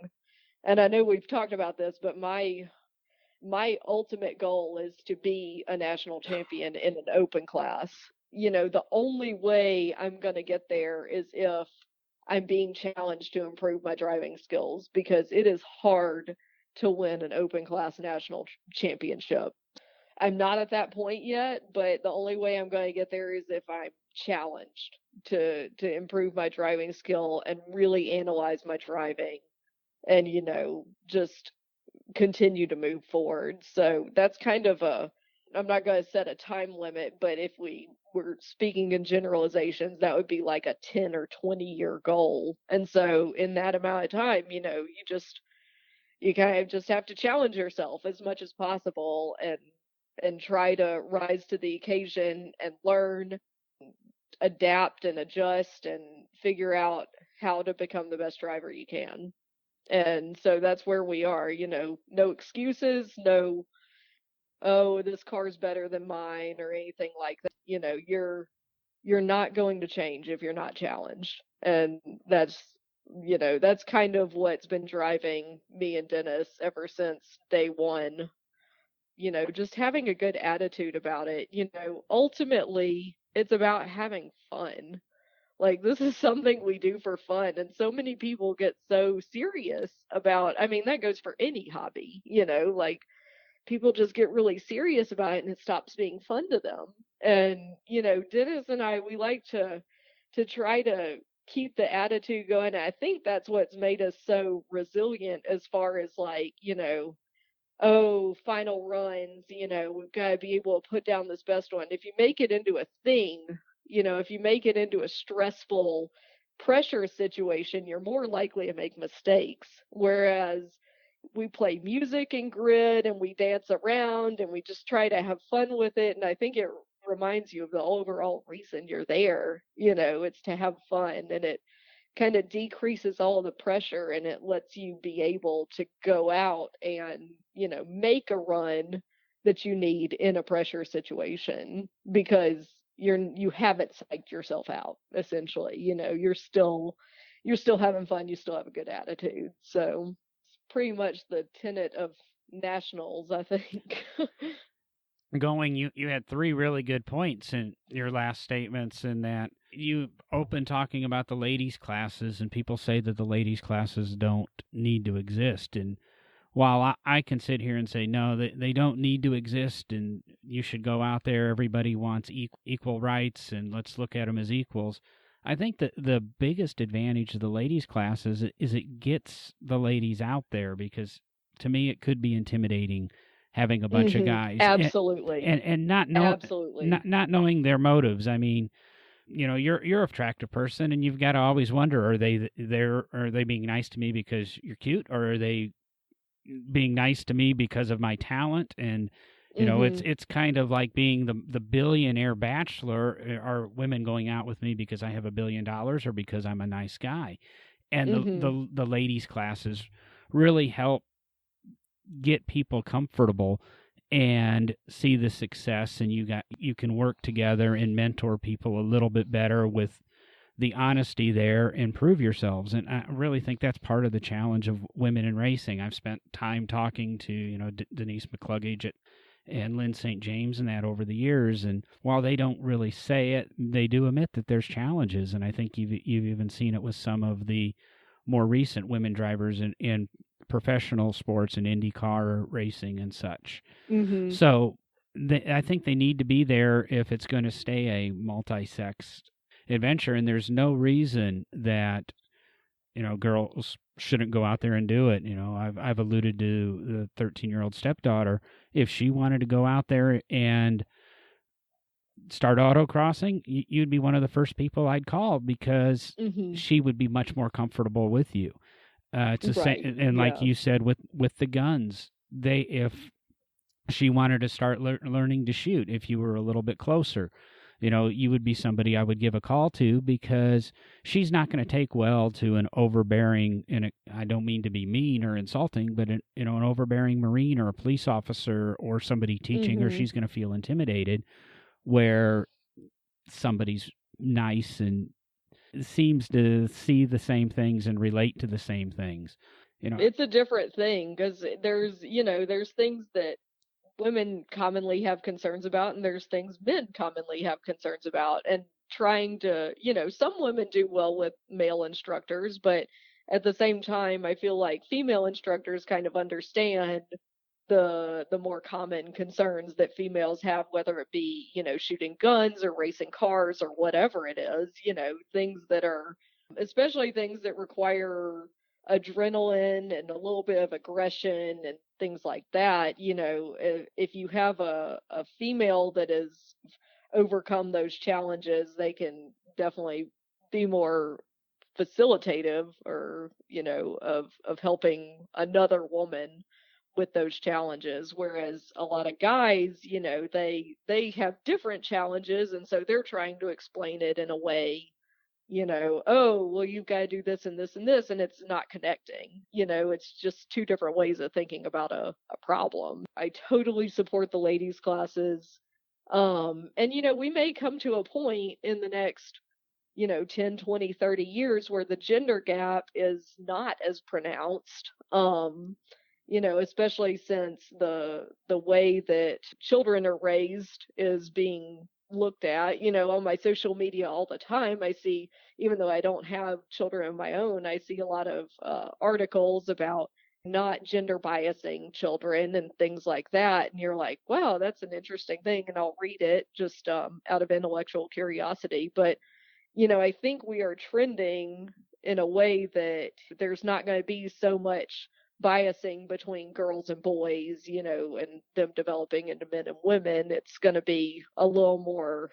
And I know we've talked about this, but my ultimate goal is to be a national champion in an open class. The only way I'm going to get there is if I'm being challenged to improve my driving skills, because it is hard to win an open class national championship. I'm not at that point yet, but the only way I'm going to get there is if I'm challenged to improve my driving skill and really analyze my driving and just continue to move forward. So that's kind of I'm not going to set a time limit, but if we were speaking in generalizations, that would be like a 10 or 20-year goal. And so in that amount of time, you kind of just have to challenge yourself as much as possible and try to rise to the occasion and learn, adapt and adjust and figure out how to become the best driver you can. And so that's where we are, no excuses, no, oh, this car's better than mine or anything like that. You're not going to change if you're not challenged. And that's kind of what's been driving me and Dennis ever since day one. Just having a good attitude about it. Ultimately it's about having fun. Like, this is something we do for fun, and so many people get so serious about, I mean, that goes for any hobby, like, people just get really serious about it and it stops being fun to them. And, Dennis and I, we like to try to keep the attitude going. I think that's what's made us so resilient as far as, like, oh, final runs, we've got to be able to put down this best one. If you make it into a thing, if you make it into a stressful pressure situation, you're more likely to make mistakes. Whereas we play music and grid and we dance around and we just try to have fun with it. And I think it reminds you of the overall reason you're there. It's to have fun, and it kind of decreases all the pressure and it lets you be able to go out and, make a run that you need in a pressure situation, because you haven't psyched yourself out, essentially. You're still having fun, you still have a good attitude. So it's pretty much the tenet of nationals, I think. You had three really good points in your last statements, in that you opened talking about the ladies classes, and people say that the ladies classes don't need to exist. And while I can sit here and say, no, they don't need to exist and you should go out there, everybody wants equal rights and let's look at them as equals. I think that the biggest advantage of the ladies' classes is it gets the ladies out there, because to me it could be intimidating having a bunch of guys Absolutely. and not Absolutely. not knowing their motives. I mean, you're an attractive person and you've got to always wonder, are they being nice to me because you're cute, or are they being nice to me because of my talent? And it's kind of like being the billionaire bachelor. Are women going out with me because I have $1 billion or because I'm a nice guy? And the ladies classes really help get people comfortable and see the success, and you can work together and mentor people a little bit better with the honesty there and prove yourselves. And I really think that's part of the challenge of women in racing. I've spent time talking to Denise McCluggage and Lynn St. James and that over the years, and while they don't really say it, they do admit that there's challenges. And I think you've even seen it with some of the more recent women drivers in professional sports and IndyCar racing and such. So I think they need to be there if it's going to stay a multi-sex adventure, and there's no reason that girls shouldn't go out there and do it. I've alluded to the 13-year-old stepdaughter. If she wanted to go out there and start autocrossing, you'd be one of the first people I'd call, because she would be much more comfortable with you. It's the same, and like you said with the guns, if she wanted to start learning to shoot, if you were a little bit closer, you would be somebody I would give a call to, because she's not going to take well to an overbearing, and I don't mean to be mean or insulting, but an overbearing Marine or a police officer or somebody teaching her. She's going to feel intimidated, where somebody's nice and seems to see the same things and relate to the same things. It's a different thing, because there's things that women commonly have concerns about, and there's things men commonly have concerns about. And trying to, some women do well with male instructors, but at the same time, I feel like female instructors kind of understand the more common concerns that females have, whether it be, shooting guns or racing cars or whatever it is, things that are, especially things that require adrenaline and a little bit of aggression and things like that. If you have a female that has overcome those challenges, they can definitely be more facilitative, or of helping another woman with those challenges. Whereas a lot of guys, they have different challenges, and so they're trying to explain it in a way, oh, well, you've got to do this and this and this, and it's not connecting. It's just two different ways of thinking about a problem. I totally support the ladies classes. And we may come to a point in the next 10, 20, 30 years where the gender gap is not as pronounced. Especially since the way that children are raised is being looked at. On my social media all the time, I see, even though I don't have children of my own, I see a lot of articles about not gender biasing children and things like that. And you're like, wow, that's an interesting thing. And I'll read it just out of intellectual curiosity. But I think we are trending in a way that there's not going to be so much biasing between girls and boys, and them developing into men and women. It's going to be a little more,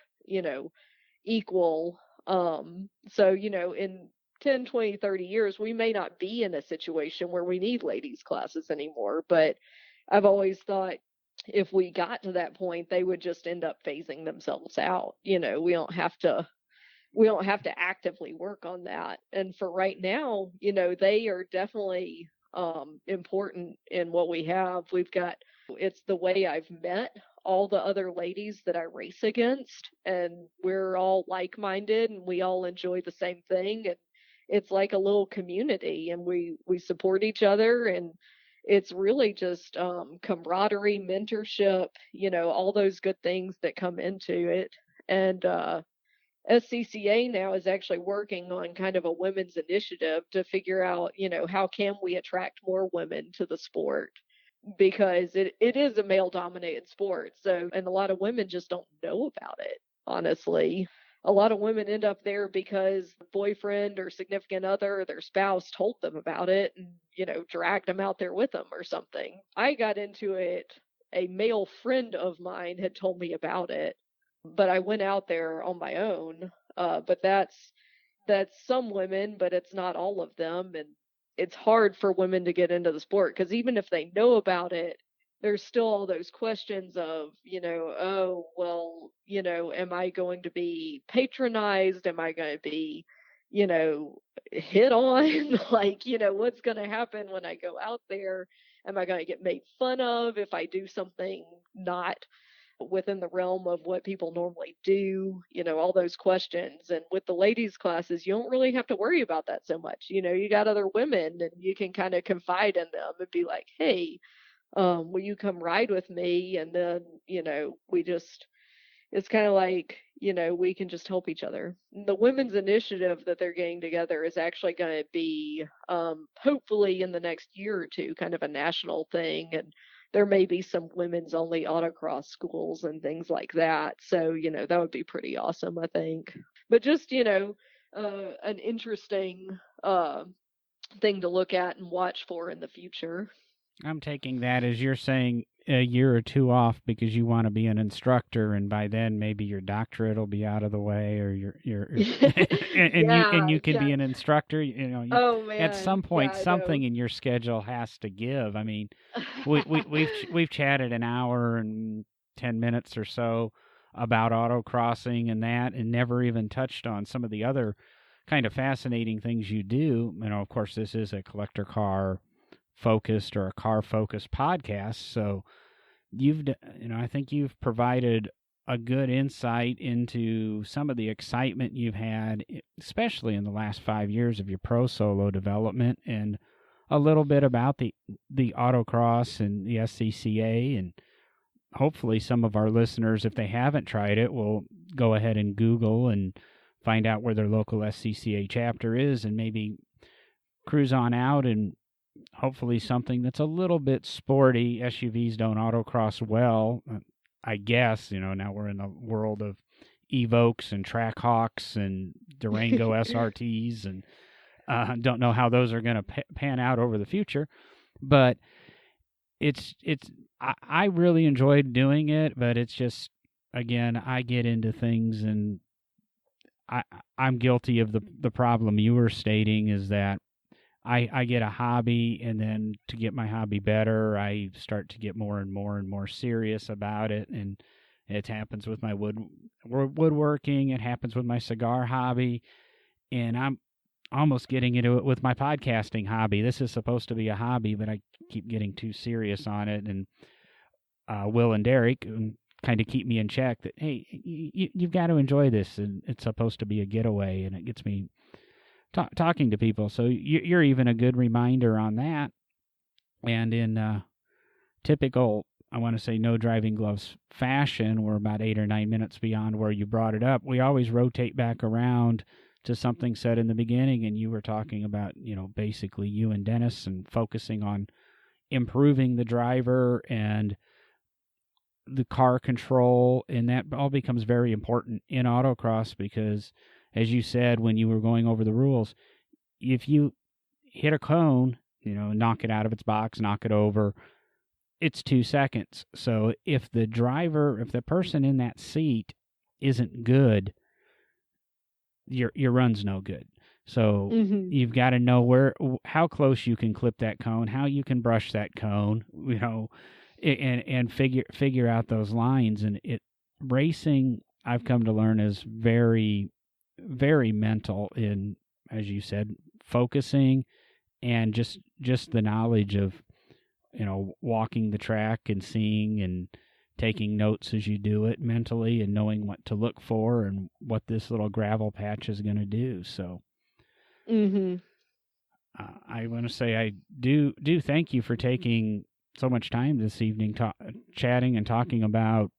equal. So, in 10, 20, 30 years, we may not be in a situation where we need ladies classes anymore. But I've always thought, if we got to that point, they would just end up phasing themselves out. We don't have to actively work on that. And for right now, they are definitely important in what we have. It's the way I've met all the other ladies that I race against, and we're all like-minded and we all enjoy the same thing. And it's like a little community, and we support each other, and it's really just camaraderie, mentorship, all those good things that come into it. SCCA now is actually working on kind of a women's initiative to figure out, how can we attract more women to the sport, because it is a male dominated sport. So, and a lot of women just don't know about it, honestly. A lot of women end up there because the boyfriend or significant other or their spouse told them about it and, dragged them out there with them or something. I got into it, a male friend of mine had told me about it, but I went out there on my own. But that's some women, but it's not all of them. And it's hard for women to get into the sport because even if they know about it, there's still all those questions of, oh, well, am I going to be patronized? Am I going to be, hit on? Like, what's going to happen when I go out there? Am I going to get made fun of if I do something not within the realm of what people normally do, all those questions. And with the ladies' classes, you don't really have to worry about that so much. You got other women and you can kind of confide in them and be like, hey, will you come ride with me? And then, we just, it's kind of like, we can just help each other. The women's initiative that they're getting together is actually going to be, hopefully in the next year or two, kind of a national thing. And there may be some women's only autocross schools and things like that. So, that would be pretty awesome, I think. But just, an interesting thing to look at and watch for in the future. I'm taking that as you're saying a year or two off because you want to be an instructor, and by then maybe your doctorate will be out of the way, or your and you can be an instructor. Oh man, at some point something in your schedule has to give. I mean, we've chatted an hour and 10 minutes or so about autocrossing and that, and never even touched on some of the other kind of fascinating things you do. Of course, this is a collector car focused or a car focused podcast, so I think you've provided a good insight into some of the excitement you've had, especially in the last 5 years of your ProSolo development, and a little bit about the autocross and the SCCA. And hopefully some of our listeners, if they haven't tried it, will go ahead and Google and find out where their local SCCA chapter is and maybe cruise on out and hopefully something that's a little bit sporty. SUVs don't autocross well, I guess. Now we're in the world of Evokes and Trackhawks and Durango SRTs, and don't know how those are going to pan out over the future. But I really enjoyed doing it, but it's just, again, I get into things and I'm guilty of the problem you were stating, is that I get a hobby, and then to get my hobby better, I start to get more and more and more serious about it. And it happens with my woodworking. It happens with my cigar hobby. And I'm almost getting into it with my podcasting hobby. This is supposed to be a hobby, but I keep getting too serious on it. And Will and Derek kind of keep me in check that, hey, you've got to enjoy this. And it's supposed to be a getaway. And it gets me talking to people. So you're even a good reminder on that. And in typical, I want to say, no driving gloves fashion, we're about 8 or 9 minutes beyond where you brought it up. We always rotate back around to something said in the beginning, and you were talking about, basically you and Dennis, and focusing on improving the driver and the car control, and that all becomes very important in autocross because, as you said, when you were going over the rules, if you hit a cone, knock it out of its box, knock it over, it's 2 seconds. So if the person in that seat isn't good, your run's no good. So you've got to know how close you can clip that cone, how you can brush that cone, and figure out those lines. And racing, I've come to learn, is very, very mental in, as you said, focusing and just the knowledge of, walking the track and seeing and taking notes as you do it mentally, and knowing what to look for and what this little gravel patch is going to do. So I want to say I do thank you for taking so much time this evening chatting and talking about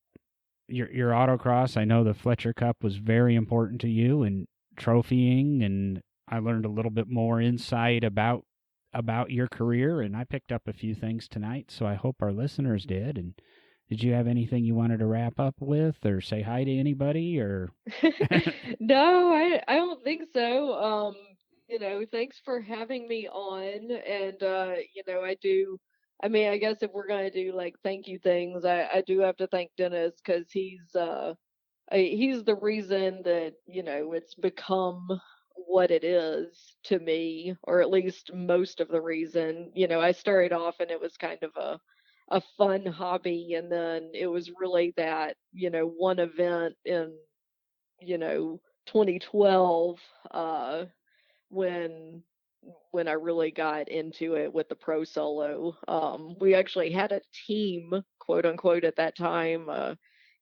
your autocross. I know the Fletcher Cup was very important to you and trophying, and I learned a little bit more insight about your career, and I picked up a few things tonight, so I hope our listeners did. And did you have anything you wanted to wrap up with or say hi to anybody or No, I don't think so. Thanks for having me on. And I mean, I guess if we're gonna do like thank you things, I do have to thank Dennis because he's the reason that, it's become what it is to me, or at least most of the reason. I started off and it was kind of a fun hobby, and then it was really that, one event in, 2012, when I really got into it with the pro solo. We actually had a team, quote unquote, at that time.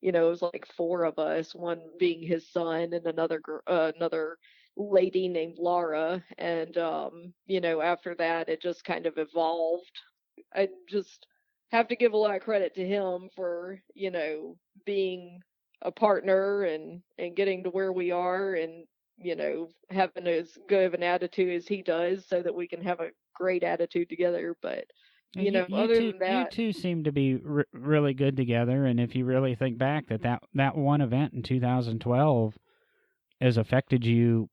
It was like four of us, one being his son and another lady named Laura. And after that, it just kind of evolved. I just have to give a lot of credit to him for, being a partner and getting to where we are, and having as good of an attitude as he does so that we can have a great attitude together. But other than you that, two seem to be really good together. And if you really think back, that one event in 2012 has affected you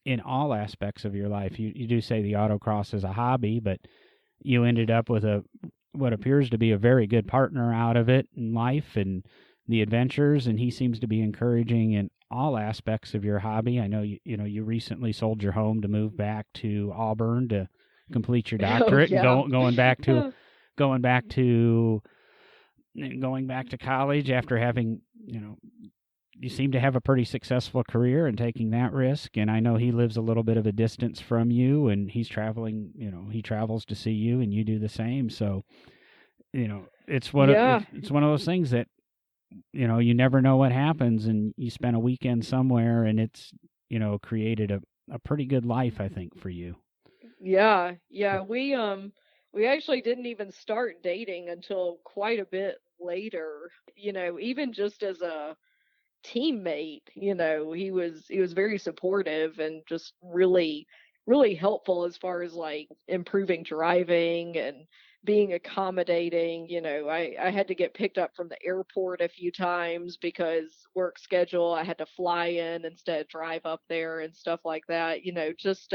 in all aspects of your life. You do say the autocross is a hobby, but you ended up with what appears to be a very good partner out of it in life and the adventures, and he seems to be encouraging in all aspects of your hobby. I know you recently sold your home to move back to Auburn to complete your doctorate, oh yeah. and going back to college after having, you seem to have a pretty successful career and taking that risk. And I know he lives a little bit of a distance from you, and he's traveling, he travels to see you, and you do the same. So, it's one Yeah. it's one of those things that, you never know what happens, and you spend a weekend somewhere, and it's, created a pretty good life, I think, for you. Yeah, yeah. We actually didn't even start dating until quite a bit later. Even just as a teammate, he was very supportive and just really, really helpful as far as like improving driving and being accommodating. I had to get picked up from the airport a few times because work schedule, I had to fly in instead of drive up there and stuff like that. Just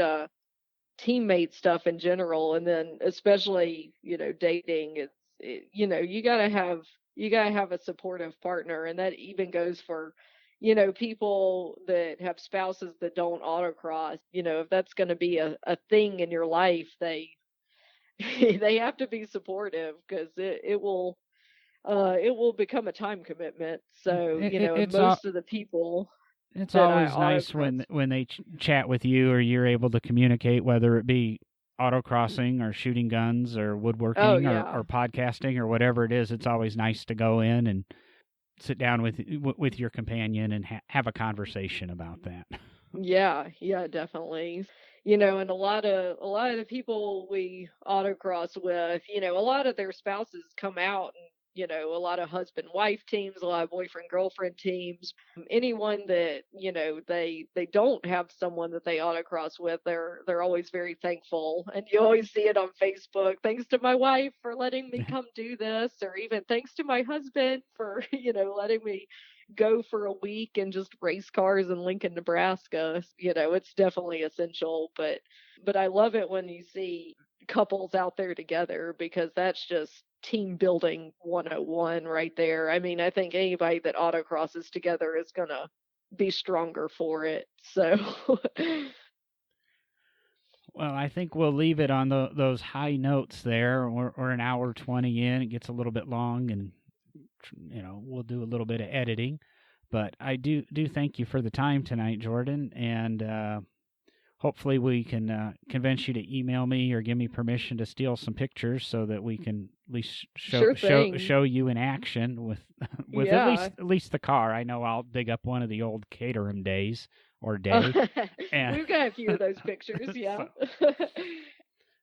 teammate stuff in general. And then especially, dating, you gotta have a supportive partner. And that even goes for, people that have spouses that don't autocross. If that's going to be a thing in your life, they they have to be supportive, because it will become a time commitment. So, and It's most of the people It's that I always nice autocross. when they chat with you, or you're able to communicate, whether it be autocrossing or shooting guns or Oh woodworking yeah. or podcasting or whatever it is. It's always nice to go in and sit down with your companion and have a conversation about that. Yeah, yeah, definitely. And a lot of the people we autocross with, a lot of their spouses come out, and a lot of husband wife teams, a lot of boyfriend girlfriend teams. Anyone that, they don't have someone that they autocross with, they're always very thankful. And you always see it on Facebook. Thanks to my wife for letting me come do this, or even thanks to my husband for, letting me go for a week and just race cars in Lincoln, Nebraska. It's definitely essential. But I love it when you see couples out there together, because that's just team building 101 right there. I mean, I think anybody that autocrosses together is gonna be stronger for it. So Well, I think we'll leave it on those high notes there. We're an hour 20 in. It gets a little bit long, and we'll do a little bit of editing. But I do thank you for the time tonight, Jordan, and hopefully we can convince you to email me or give me permission to steal some pictures so that we can at least sure thing. show you in action with Yeah. at least the car. I know I'll dig up one of the old Caterham days or day. And We've got a few of those pictures, yeah. so,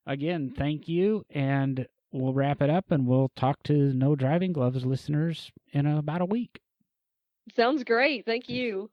again, thank you, and we'll wrap it up, and we'll talk to No Driving Gloves listeners in about a week. Sounds great. Thank you.